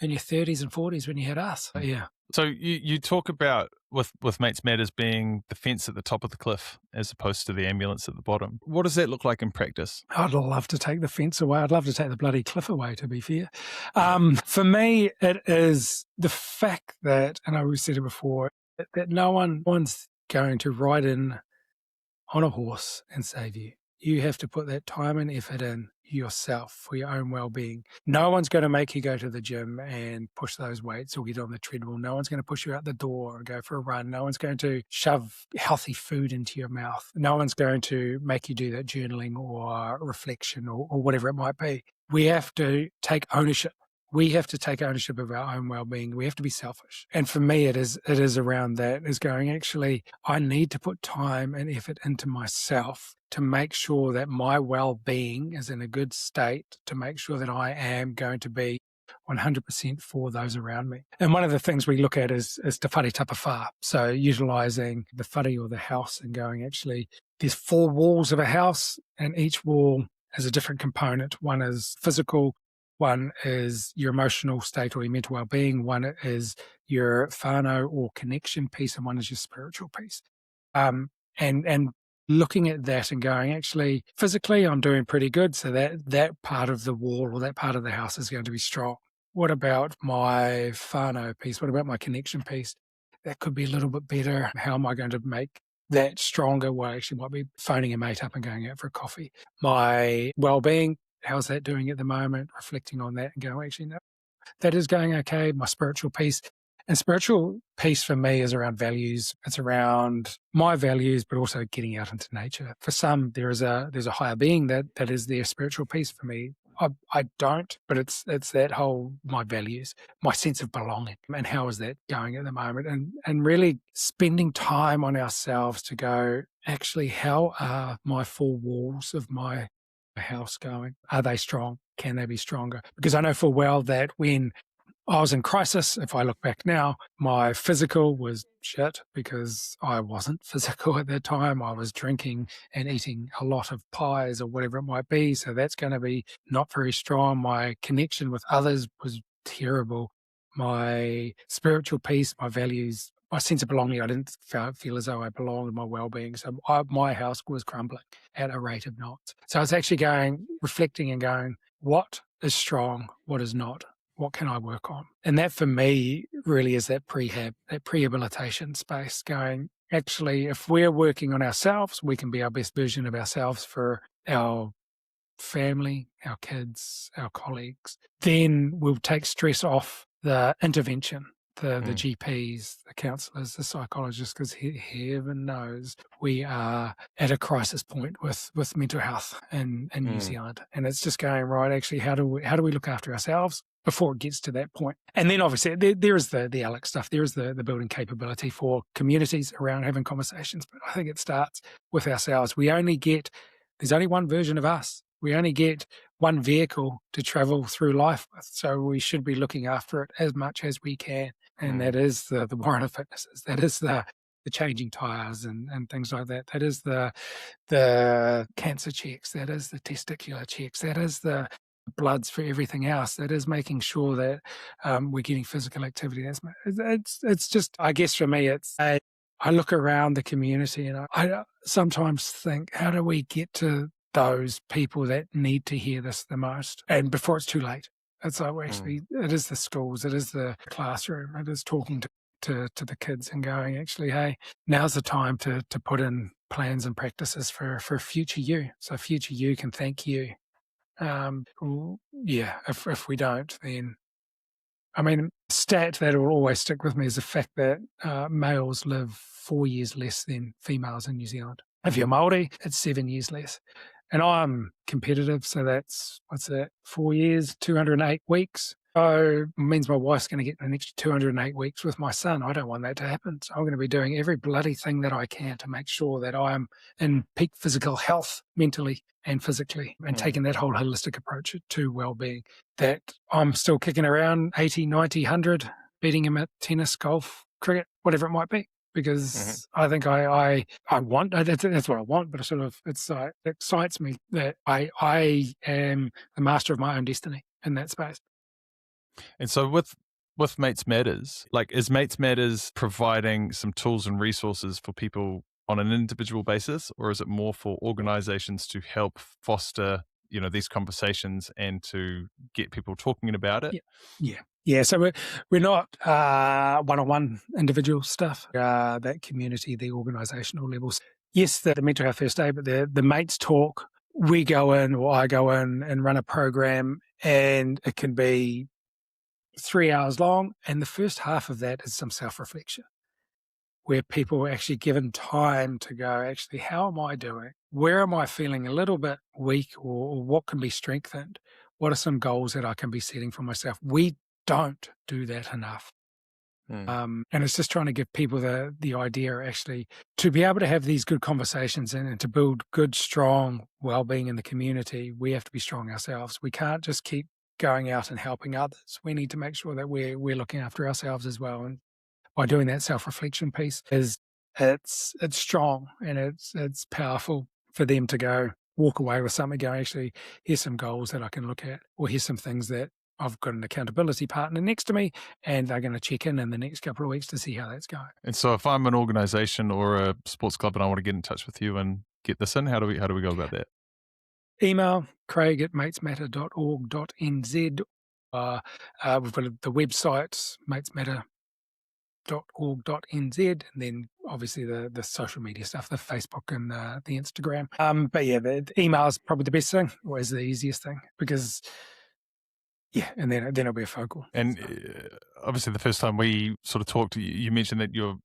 in your 30s and 40s when you had us. But yeah. So you talk about with Mates Matters being the fence at the top of the cliff as opposed to the ambulance at the bottom. What does that look like in practice? I'd love to take the fence away. I'd love to take the bloody cliff away, to be fair. For me, it is the fact that, and I always said it before, that no one's going to ride in on a horse and save you. You have to put that time and effort in yourself for your own well-being. No one's going to make you go to the gym and push those weights or get on the treadmill. No one's going to push you out the door or go for a run. No one's going to shove healthy food into your mouth. No one's going to make you do that journaling or reflection or whatever it might be. We have to take ownership. We have to take ownership of our own well-being. We have to be selfish. And for me, it is around that, is going, actually, I need to put time and effort into myself to make sure that my well-being is in a good state, to make sure that I am going to be 100% for those around me. And one of the things we look at is te whare tapawha. So utilising the whare or the house and going, actually, there's 4 walls of a house and each wall has a different component. One is physical, one is your emotional state or your mental well-being, one is your whānau or connection piece, and one is your spiritual piece. And looking at that and going, actually, physically, I'm doing pretty good, so that part of the wall or that part of the house is going to be strong. What about my whānau piece? What about my connection piece? That could be a little bit better. How am I going to make that stronger? Well, I actually might be phoning a mate up and going out for a coffee. My well-being, how's that doing at the moment? Reflecting on that and going, actually, no, that is going okay. My spiritual piece. And spiritual piece for me is around values. It's around my values, but also getting out into nature. For some, there's a higher being that is their spiritual piece. For me, I don't, but it's that whole, my values, my sense of belonging, and how is that going at the moment? And really spending time on ourselves to go, actually, how are my 4 walls of my house going? Are they strong? Can they be stronger? Because I know full well that when I was in crisis, if I look back now, my physical was shit because I wasn't physical at that time. I was drinking and eating a lot of pies or whatever it might be. So that's going to be not very strong. My connection with others was terrible. My spiritual piece, my values, my sense of belonging, I didn't feel as though I belonged in my well-being. So my house was crumbling at a rate of knots. So I was actually reflecting and going, what is strong? What is not? What can I work on? And that for me really is that prehab, that prehabilitation space, going, actually, if we're working on ourselves, we can be our best version of ourselves for our family, our kids, our colleagues. Then we'll take stress off the intervention, the GPs, the counsellors, the psychologists, because heaven knows we are at a crisis point with mental health in New Zealand. And it's just going, right, actually, how do we look after ourselves before it gets to that point? And then obviously there is the ALEC stuff. There is the building capability for communities around having conversations. But I think it starts with ourselves. There's only one version of us. We only get one vehicle to travel through life with. So we should be looking after it as much as we can. And that is the warrant of fitnesses. That is the changing tyres and things like that. That is the cancer checks. That is the testicular checks. That is the bloods for everything else. That is making sure that we're getting physical activity. It's just, I guess for me, I look around the community and I sometimes think, how do we get to those people that need to hear this the most? And before it's too late. It's like, actually, it is the schools, it is the classroom, it is talking to the kids and going, actually, hey, now's the time to put in plans and practices for future you. So future you can thank you. If we don't, then, I mean, a stat that will always stick with me is the fact that males live 4 years less than females in New Zealand. If you're Māori, it's 7 years less. And I'm competitive, so that's, 4 years, 208 weeks. So it means my wife's going to get an extra 208 weeks with my son. I don't want that to happen. So I'm going to be doing every bloody thing that I can to make sure that I'm in peak physical health, mentally and physically, and taking that whole holistic approach to well-being. That I'm still kicking around 80, 90, 100, beating him at tennis, golf, cricket, whatever it might be. because I think I want, that's what I want, but it excites me that I am the master of my own destiny in that space. And so with Mates Matters, like, is Mates Matters providing some tools and resources for people on an individual basis, or is it more for organizations to help foster, these conversations and to get people talking about it? Yeah. So we're not one-on-one individual stuff. That community, the organizational levels. Yes, the mental health first aid, but the mates talk. We go in, or I go in and run a program, and it can be 3 hours long. And the first half of that is some self-reflection, where people are actually given time to go, actually, how am I doing? Where am I feeling a little bit weak, or what can be strengthened? What are some goals that I can be setting for myself? We don't do that enough. And it's just trying to give people the idea, actually, to be able to have these good conversations and to build good, strong well-being in the community. We have to be strong ourselves. We can't just keep going out and helping others. We need to make sure that we're looking after ourselves as well. And by doing that self-reflection piece, it's strong and it's powerful for them to go walk away with something, go, actually, here's some goals that I can look at, or here's some things that I've got an accountability partner next to me, and they're going to check in the next couple of weeks to see how that's going. And so if I'm an organization or a sports club and I want to get in touch with you and get this in, how do we go about that? Email craig@matesmatter.org.nz. We've got the website, matesmatter.org.nz, and then obviously the social media stuff, the Facebook and the Instagram. But yeah, the email is probably the best thing, or is the easiest thing, because and then it'll be a focal. And obviously the first time we sort of talked, you mentioned that your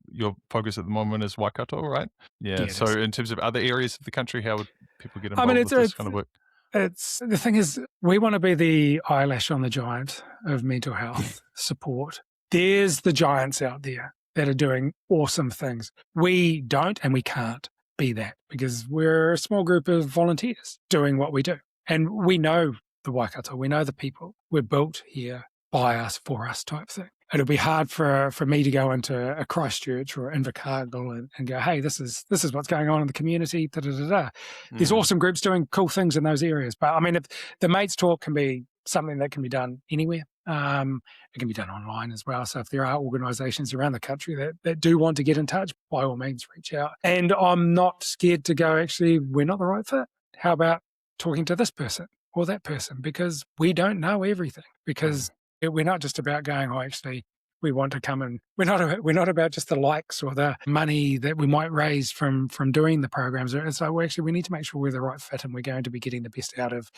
focus at the moment is Waikato, right? Yeah. So in terms of other areas of the country, how would people get involved with this kind of work? It's the thing is, we want to be the eyelash on the giant of mental health support. There's the giants out there that are doing awesome things. We don't and we can't be that, because we're a small group of volunteers doing what we do. And we know the Waikato, we know the people. We're built here by us, for us type thing. It'll be hard for me to go into a Christchurch or Invercargill and go, hey, this is what's going on in the community. There's awesome groups doing cool things in those areas. But I mean, if the Mates Talk can be something that can be done anywhere. It can be done online as well. So if there are organisations around the country that do want to get in touch, by all means, reach out. And I'm not scared to go, actually, we're not the right fit. How about talking to this person or that person? Because we don't know everything. Because we're not just about going, actually, we want to come and we're not about just the likes or the money that we might raise from doing the programs. And so actually we need to make sure we're the right fit and we're going to be getting the best out of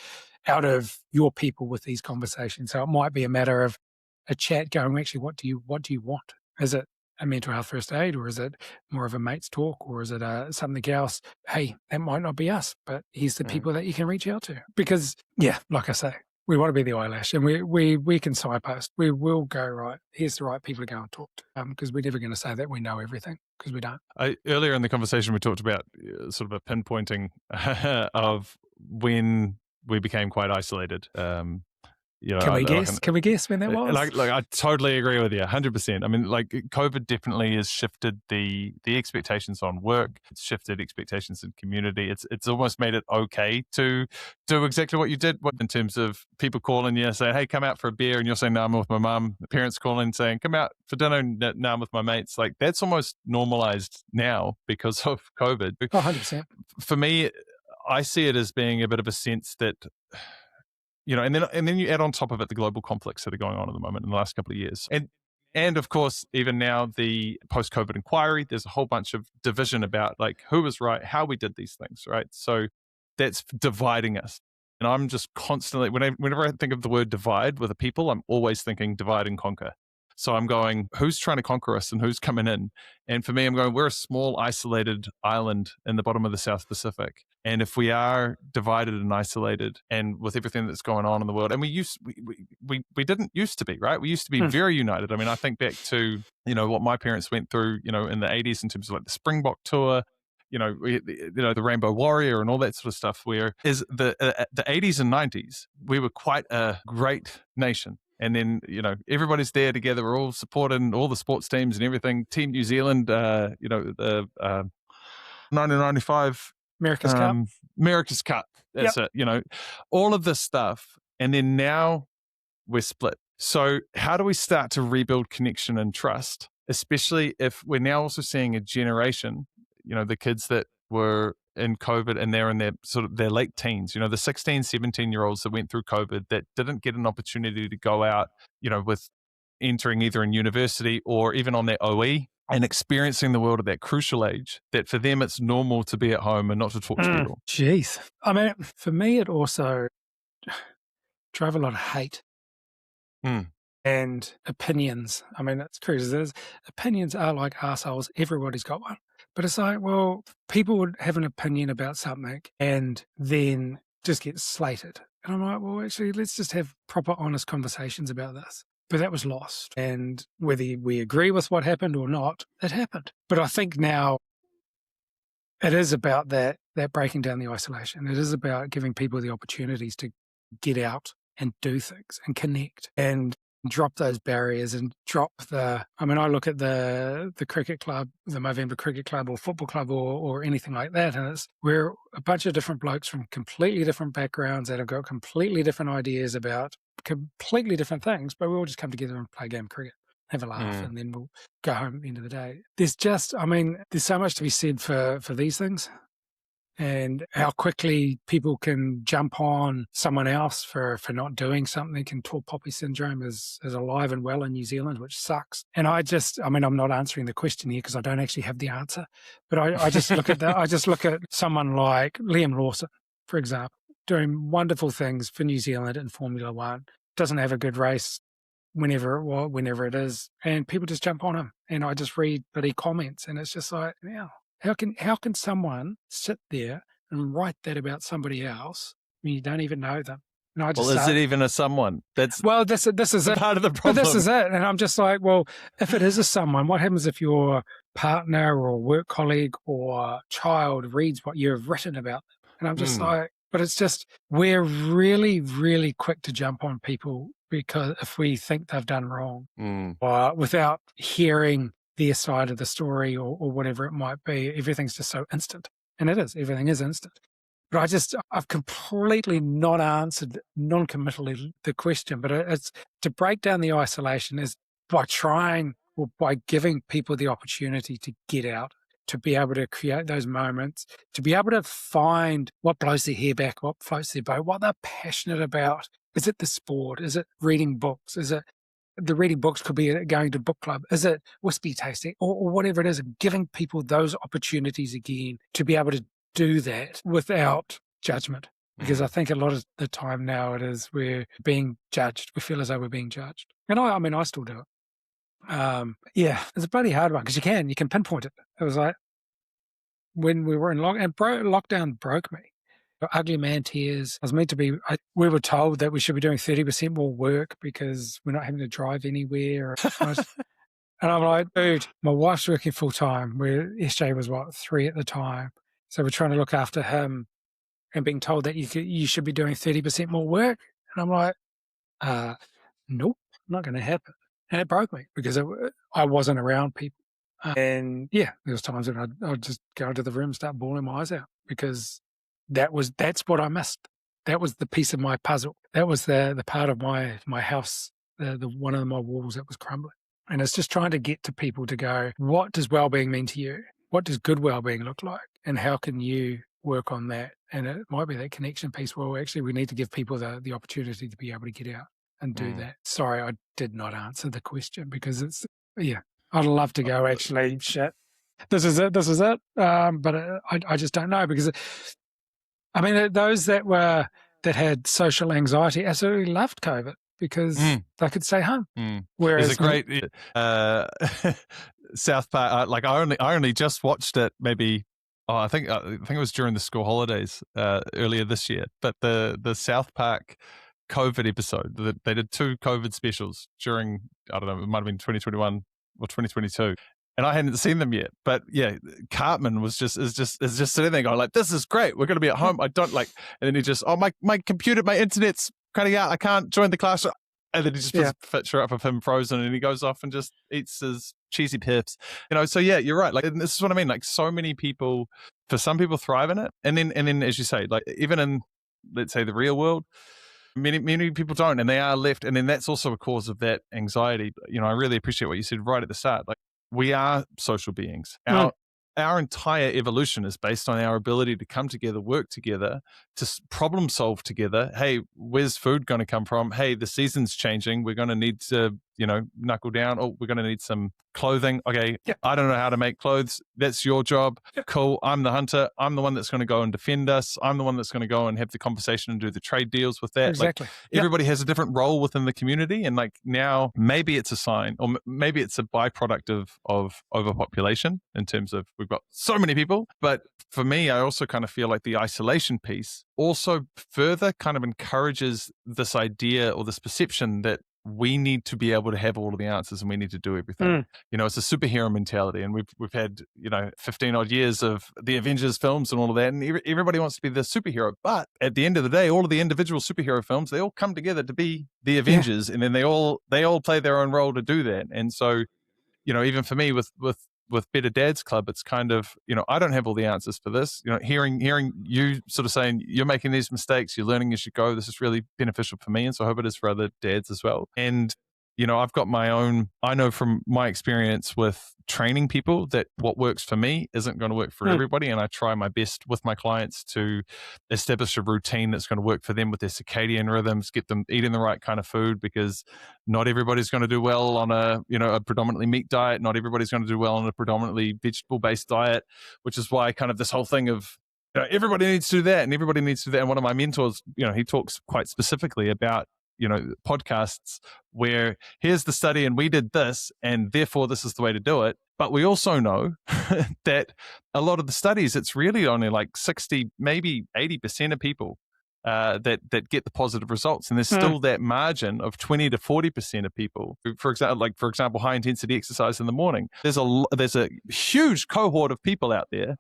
your people with these conversations. So it might be a matter of a chat going, actually, what do you want? Is it a mental health first aid, or is it more of a Mates Talk, or is it something else? Hey, that might not be us, but here's the people that you can reach out to. Because, like I say, we want to be the eyelash, and we can signpost. We will go, right, here's the right people to go and talk to, because we're never going to say that we know everything, because we don't. Earlier in the conversation, we talked about sort of a pinpointing of when we became quite isolated. Can we guess? Can we guess when that was? Like I totally agree with you, 100%. I mean, like, COVID definitely has shifted the expectations on work. It's shifted expectations in community. It's almost made it okay to do exactly what you did in terms of people calling you saying, "Hey, come out for a beer," and you're saying, "No, I'm with my mum." Parents calling saying, "Come out for dinner," and "No, I'm with my mates." Like, that's almost normalized now because of COVID. 100%. For me, I see it as being a bit of a sense that, and then you add on top of it the global conflicts that are going on at the moment in the last couple of years. And of course, even now, the post-COVID inquiry, there's a whole bunch of division about like who was right, how we did these things, right? So that's dividing us. And I'm just constantly, whenever I think of the word divide with a people, I'm always thinking divide and conquer. So I'm going, who's trying to conquer us and who's coming in? And for me, I'm going, we're a small, isolated island in the bottom of the South Pacific. And if we are divided and isolated, and with everything that's going on in the world, and we didn't used to be, right? We used to be very united. I mean, I think back to, what my parents went through, in the 80s in terms of like the Springbok tour, the Rainbow Warrior and all that sort of stuff, where is the 80s and 90s, we were quite a great nation. And then, everybody's there together. We're all supporting all the sports teams and everything. Team New Zealand, the 1995 America's Cup. That's it. All of this stuff. And then now we're split. So how do we start to rebuild connection and trust, especially if we're now also seeing a generation, the kids that were in COVID and they're in their sort of their late teens, the 16, 17-year-olds that went through COVID that didn't get an opportunity to go out, with entering either in university or even on their OE and experiencing the world at that crucial age, that for them it's normal to be at home and not to talk to people. Jeez. I mean, for me, it also drove a lot of hate. And opinions. I mean, it's crazy. Opinions are like arseholes. Everybody's got one. But it's like, well, people would have an opinion about something and then just get slated. And I'm like, well, actually, let's just have proper, honest conversations about this. But that was lost. And whether we agree with what happened or not, it happened. But I think now it is about that breaking down the isolation. It is about giving people the opportunities to get out and do things and connect and drop those barriers and drop I look at the cricket club, the Movember Cricket Club or football club or anything like that, and we're a bunch of different blokes from completely different backgrounds that have got completely different ideas about completely different things, but we all just come together and play a game of cricket, have a laugh, and then we'll go home at the end of the day. There's so much to be said for these things. And how quickly people can jump on someone else for not doing something. And tall poppy syndrome is alive and well in New Zealand, which sucks. And I'm not answering the question here because I don't actually have the answer. But I just look at that. I just look at someone like Liam Lawson, for example, doing wonderful things for New Zealand in Formula One. Doesn't have a good race whenever it is, and people just jump on him. And I just read bloody comments, and it's just like, yeah. How can someone sit there and write that about somebody else when you don't even know them? And is it even a someone? This is it. Part of the problem. But this is it. And I'm just like, well, if it is a someone, what happens if your partner or work colleague or child reads what you've written about them? And I'm just like, but it's just, we're really, really quick to jump on people because if we think they've done wrong or without hearing their side of the story or whatever it might be, everything's just so instant. And it is, everything is instant. But I've completely not answered non-committally the question, but it's to break down the isolation is by giving people the opportunity to get out, to be able to create those moments, to be able to find what blows their hair back, what floats their boat, what they're passionate about. Is it the sport? Is it reading books? Is it the reading books could be going to book club? Is it whiskey tasting or whatever it is? Giving people those opportunities again to be able to do that without judgment. Because I think a lot of the time now we're being judged. We feel as though we're being judged. And I still do it. It's a bloody hard one because you can pinpoint it. It was like when we were in lockdown broke me. Ugly man tears. I was meant to be, we were told that we should be doing 30% more work because we're not having to drive anywhere. And I'm like, dude, my wife's working full time. SJ was 3 at the time. So we're trying to look after him and being told that you should be doing 30% more work. And I'm like, nope, not going to happen. And it broke me because I wasn't around people. And there was times when I'd just go into the room and start bawling my eyes out because that's what I missed. That was the piece of my puzzle. That was the part of my house, the one of my walls that was crumbling. And it's just trying to get to people to go, what does well-being mean to you? What does good well-being look like? And how can you work on that? And it might be that connection piece. Well, actually, we need to give people the opportunity to be able to get out and do that. Sorry, I did not answer the question because I'd love to go, actually, shit, this is it. But I just don't know because those that had social anxiety absolutely loved COVID because they could stay home. Whereas there's a great South Park. I only just watched it. Maybe I think it was during the school holidays earlier this year. But the South Park COVID episode, they did 2 COVID specials during, I don't know, it might have been 2021 or 2022. And I hadn't seen them yet, but Cartman is just sitting there going like, "This is great. We're going to be at home. I don't like." And then he just, my computer, my internet's cutting out. I can't join the class. And then he just puts a picture up of him frozen and he goes off and just eats his cheesy pips. So yeah, you're right. Like, this is what I mean. Like, so many people, for some people, thrive in it. And then as you say, like, even in, let's say, the real world, many people don't, and they are left. And then that's also a cause of that anxiety. I really appreciate what you said right at the start. Like, we are social beings. Our entire evolution is based on our ability to come together, work together, to problem solve together. Hey, where's food going to come from? Hey, the season's changing. We're going to need to, knuckle down. Oh, we're going to need some clothing. Okay, I don't know how to make clothes. That's your job. Cool. I'm the hunter. I'm the one that's going to go and defend us. I'm the one that's going to go and have the conversation and do the trade deals with that. Exactly. Like, everybody has a different role within the community. And like, now maybe it's a sign, or maybe it's a byproduct of overpopulation in terms of we've got so many people. But for me, I also kind of feel like the isolation piece also further kind of encourages this idea or this perception that we need to be able to have all of the answers and we need to do everything. It's a superhero mentality, and we've had 15 odd years of the Avengers films and all of that, and everybody wants to be the superhero. But at the end of the day, all of the individual superhero films, they all come together to be the Avengers, and then they all play their own role to do that. And so, even for me with Better Dads Club, it's kind of, I don't have all the answers for this. Hearing you sort of saying you're making these mistakes, you're learning as you go, this is really beneficial for me. And so I hope it is for other dads as well. And, I've got my own, I know from my experience with training people that what works for me isn't going to work for everybody. And I try my best with my clients to establish a routine that's going to work for them with their circadian rhythms, get them eating the right kind of food, because not everybody's going to do well on a predominantly meat diet. Not everybody's going to do well on a predominantly vegetable-based diet, which is why kind of this whole thing of, everybody needs to do that and everybody needs to do that. And one of my mentors, he talks quite specifically about, podcasts where here's the study and we did this and therefore this is the way to do it. But we also know that a lot of the studies, it's really only like 60, maybe 80% of people that get the positive results. And there's still that margin of 20 to 40% of people, for example, high intensity exercise in the morning. There's a huge cohort of people out there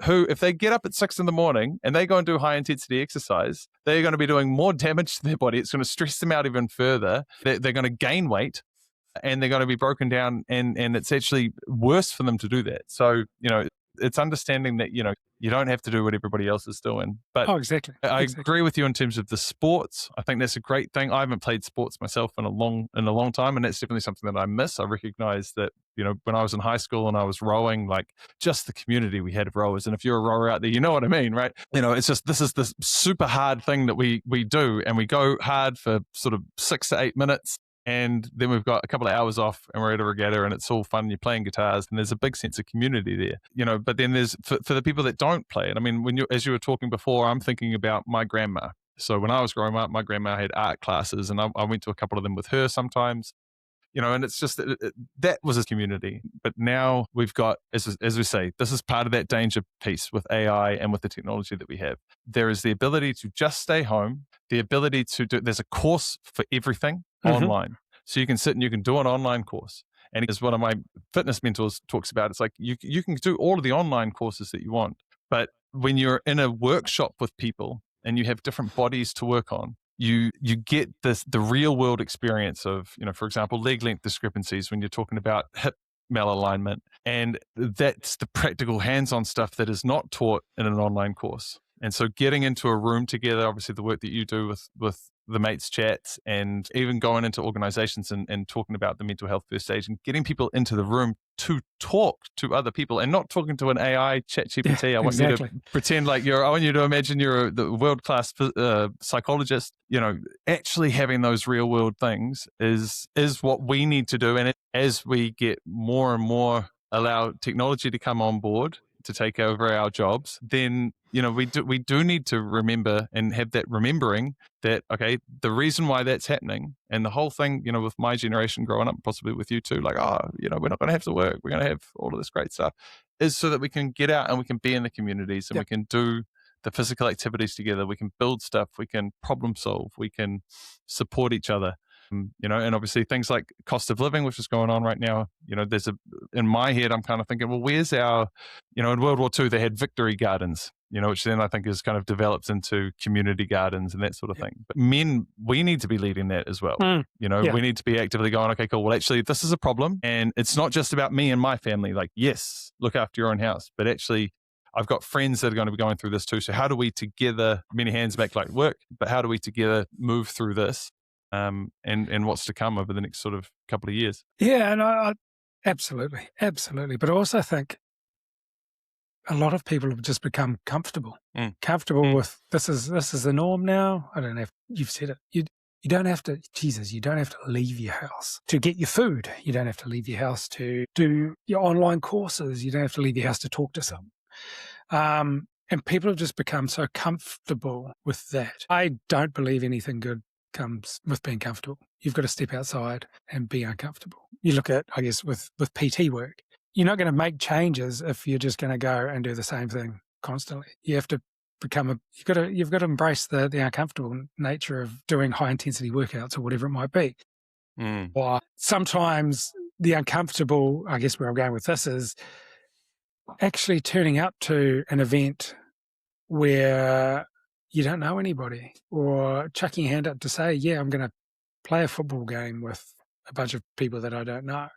who, if they get up at 6 a.m. and they go and do high intensity exercise, they're going to be doing more damage to their body. It's going to stress them out even further. They're going to gain weight and they're going to be broken down, and it's actually worse for them to do that. So, it's understanding that, you don't have to do what everybody else is doing. But exactly. I agree with you in terms of the sports. I think that's a great thing. I haven't played sports myself in a long time, and that's definitely something that I miss. I recognize that, when I was in high school and I was rowing, like, just the community we had of rowers. And if you're a rower out there, you know what I mean, right? It's just, this is this super hard thing that we do, and we go hard for sort of 6 to 8 minutes. And then we've got a couple of hours off and we're at a regatta and it's all fun. You're playing guitars and there's a big sense of community there, but then there's, for the people that don't play it. I mean, as you were talking before, I'm thinking about my grandma. So when I was growing up, my grandma had art classes and I went to a couple of them with her sometimes, and it's just, that was a community. But now we've got, as we say, this is part of that danger piece with AI and with the technology that we have. There is the ability to just stay home, the ability to do, there's a course for everything online. So you can sit and you can do an online course. And as one of my fitness mentors talks about, it's like you can do all of the online courses that you want. But when you're in a workshop with people and you have different bodies to work on, you get the real world experience of, for example, leg length discrepancies when you're talking about hip malalignment. And that's the practical hands-on stuff that is not taught in an online course. And so getting into a room together, obviously the work that you do with the mates chats, and even going into organizations and talking about the mental health first stage and getting people into the room to talk to other people and not talking to an AI chat GPT. I want you to pretend like I want you to imagine you're the world-class psychologist. Actually having those real world things is what we need to do. And as we get more and more allow technology to come on board to take over our jobs, then we do need to remember and have that remembering that, okay, the reason why that's happening, and the whole thing, with my generation growing up, possibly with you too, like, we're not going to have to work, we're going to have all of this great stuff, is so that we can get out and we can be in the communities and we can do the physical activities together, we can build stuff, we can problem solve, we can support each other. And obviously things like cost of living, which is going on right now. In my head, I'm kind of thinking, well, where's our, in World War II, they had victory gardens, which then I think is kind of developed into community gardens and that sort of thing. But men, we need to be leading that as well. We need to be actively going, okay, cool. Well, actually, this is a problem. And it's not just about me and my family. Like, yes, look after your own house, but actually, I've got friends that are going to be going through this too. So how do we together, many hands make light work, but how do we together move through this? And what's to come over the next sort of couple of years. Yeah, and I absolutely. But I also think a lot of people have just become comfortable with this is the norm now. I don't have, you've said it. You don't have to, you don't have to leave your house to get your food. You don't have to leave your house to do your online courses. You don't have to leave your house to talk to someone. And people have just become so comfortable with that. I don't believe anything good comes with being comfortable. You've got to step outside and be uncomfortable. You look at, I guess, with PT work, you're not going to make changes if you're just going to go and do the same thing constantly. You have to become you've got to embrace the uncomfortable nature of doing high intensity workouts or whatever it might be. Or sometimes the uncomfortable, I guess where I'm going with this is actually turning up to an event where you don't know anybody, or chucking your hand up to say, yeah, I'm going to play a football game with a bunch of people that I don't know,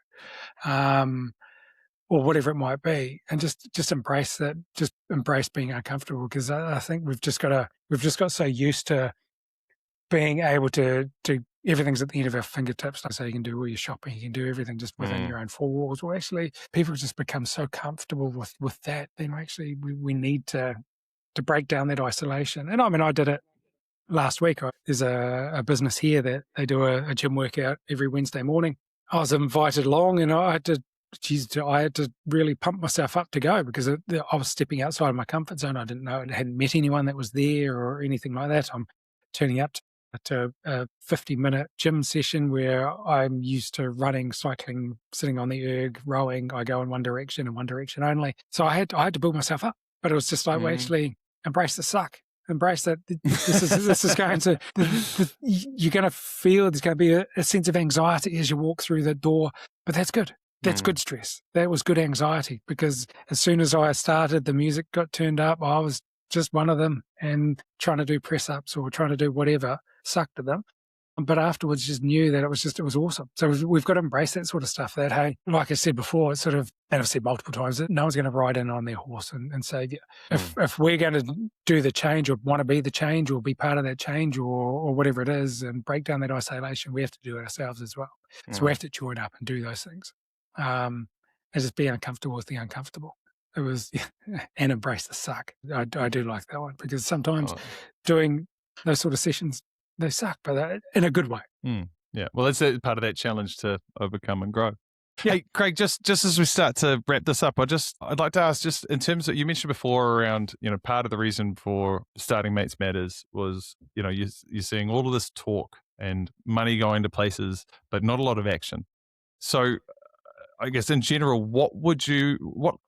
or whatever it might be, and just embrace that, just embrace being uncomfortable, because I think we've just got so used to being able to everything's at the end of our fingertips. So you can do all your shopping, you can do everything just within your own four walls. Well, actually, people just become so comfortable with that, then actually we need to break down that isolation. And I mean, I did it last week. There's a business here that they do a gym workout every Wednesday morning. I was invited along, and I had to really pump myself up to go, because I was stepping outside of my comfort zone. I didn't know, I hadn't met anyone that was there or anything like that. I'm turning up to a 50-minute gym session where I'm used to running, cycling, sitting on the erg, rowing. I go in one direction and one direction only. So I had to build myself up. But it was just like, well, actually embrace the suck. Embrace that this is going to, you're going to feel there's going to be a sense of anxiety as you walk through the door, but that's good. That's good stress. That was good anxiety, because as soon as I started, the music got turned up. I was just one of them and trying to do press ups or trying to do whatever, sucked at them. But afterwards just knew that it was awesome. So we've got to embrace that sort of stuff, that, hey, like I said before, it's sort of, and I've said multiple times, that no one's going to ride in on their horse and say, if we're going to do the change or want to be the change or be part of that change or whatever it is and break down that isolation, we have to do it ourselves as well. So we have to join up and do those things. And just be uncomfortable with the uncomfortable. It was, and embrace the suck. I do like that one, because sometimes doing those sort of sessions, they suck, but in a good way. Yeah. Well, that's part of that challenge to overcome and grow. Yeah. Hey, Craig, just as we start to wrap this up, I'd like to ask, just in terms of, you mentioned before around, part of the reason for starting Mates Matters was, you're seeing all of this talk and money going to places, but not a lot of action. So I guess in general, what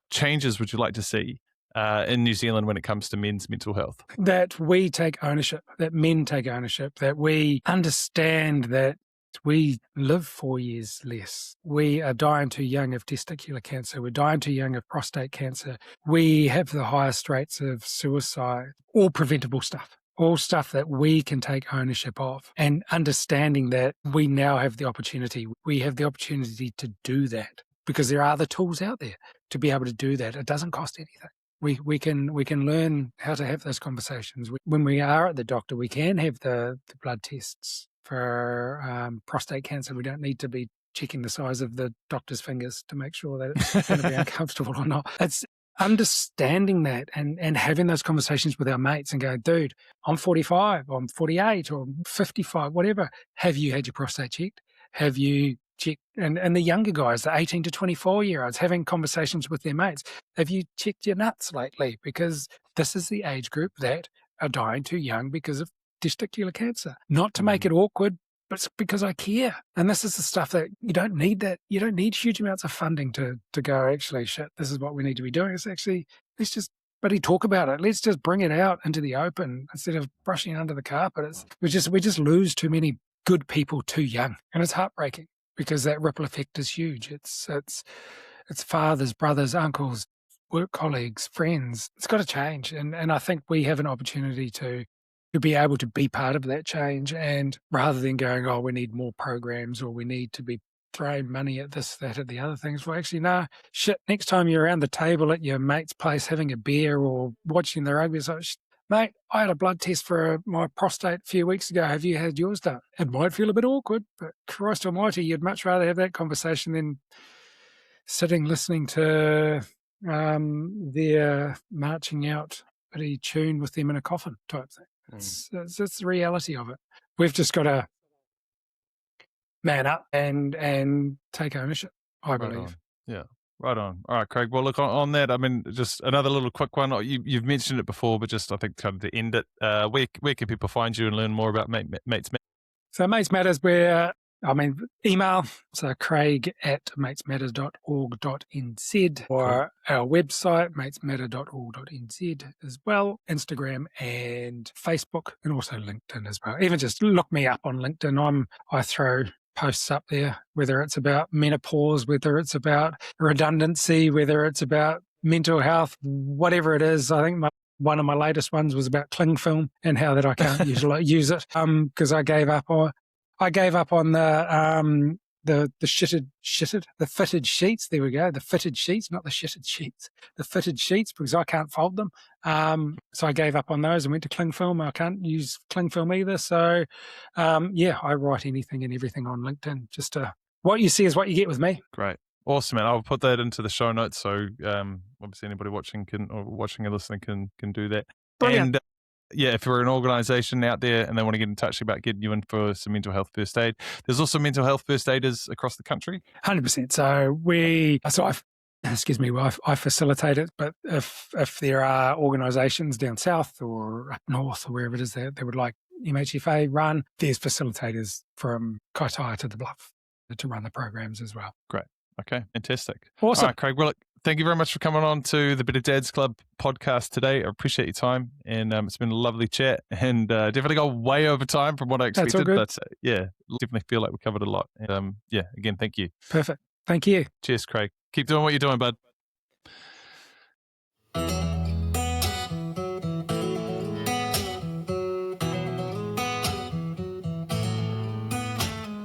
changes would you like to see in New Zealand when it comes to men's mental health? That we take ownership, that men take ownership, that we understand that we live 4 years less. We are dying too young of testicular cancer. We're dying too young of prostate cancer. We have the highest rates of suicide, all preventable stuff. All stuff that we can take ownership of, and understanding that we now have the opportunity. We have the opportunity to do that, because there are the tools out there to be able to do that. It doesn't cost anything. We can learn how to have those conversations. When we are at the doctor, we can have the blood tests for prostate cancer. We don't need to be checking the size of the doctor's fingers to make sure that it's going to be uncomfortable or not. It's understanding that and having those conversations with our mates and go, dude, I'm 45, I'm 48 or 55, whatever. Have you had your prostate checked? Have you checked? And the younger guys, the 18 to 24-year-olds, having conversations with their mates. Have you checked your nuts lately? Because this is the age group that are dying too young because of testicular cancer. Not to make it awkward, but it's because I care. And this is the stuff that you don't need that. You don't need huge amounts of funding to go, actually, shit, this is what we need to be doing. It's actually, let's just talk about it. Let's just bring it out into the open instead of brushing it under the carpet. We just lose too many good people too young. And it's heartbreaking because that ripple effect is huge. It's fathers, brothers, uncles, work colleagues, friends. It's got to change. And I think we have an opportunity to be able to be part of that change. And rather than going, oh, we need more programs or we need to be throwing money at this, that, or the other things, well, actually, no, shit, next time you're around the table at your mate's place having a beer or watching the rugby, it's like, mate, I had a blood test for my prostate a few weeks ago. Have you had yours done? It might feel a bit awkward, but Christ almighty, you'd much rather have that conversation than sitting listening to their marching out pretty tune with them in a coffin type thing. It's the reality of it. We've just got to man up and take ownership, I believe. Yeah. Right on. All right, Craig. Well, look, on that, I mean, just another little quick one. You've mentioned it before, but just I think kind of to end it, where can people find you and learn more about Mates Matter? So Mates Matters, email, so craig@matesmatter.org.nz, or our website, matesmatter.org.nz as well, Instagram and Facebook, and also LinkedIn as well. Even just look me up on LinkedIn. I throw posts up there, whether it's about menopause, whether it's about redundancy, whether it's about mental health, whatever it is. I think one of my latest ones was about cling film and how that I can't use it because I gave up on the fitted sheets. There we go. The fitted sheets, not the shitted sheets. The fitted sheets, because I can't fold them. So I gave up on those and went to cling film. I can't use cling film either. So, I write anything and everything on LinkedIn. Just what you see is what you get with me. Great. Awesome, man. I'll put that into the show notes. So obviously anybody watching or listening can do that. Brilliant. And if you're an organisation out there and they want to get in touch about getting you in for some mental health first aid, there's also mental health first aiders across the country. 100%. So I facilitate it, but if there are organisations down south or up north or wherever it is that they would like MHFA run, there's facilitators from Kaitaia to the Bluff to run the programs as well. Great. Okay, fantastic. Awesome. All right, Craig Bulloch, thank you very much for coming on to the Better Dads Club podcast today. I appreciate your time, and it's been a lovely chat, and definitely got way over time from what I expected. That's all good. But definitely feel like we covered a lot. And again, thank you. Perfect. Thank you. Cheers, Craig. Keep doing what you're doing, bud.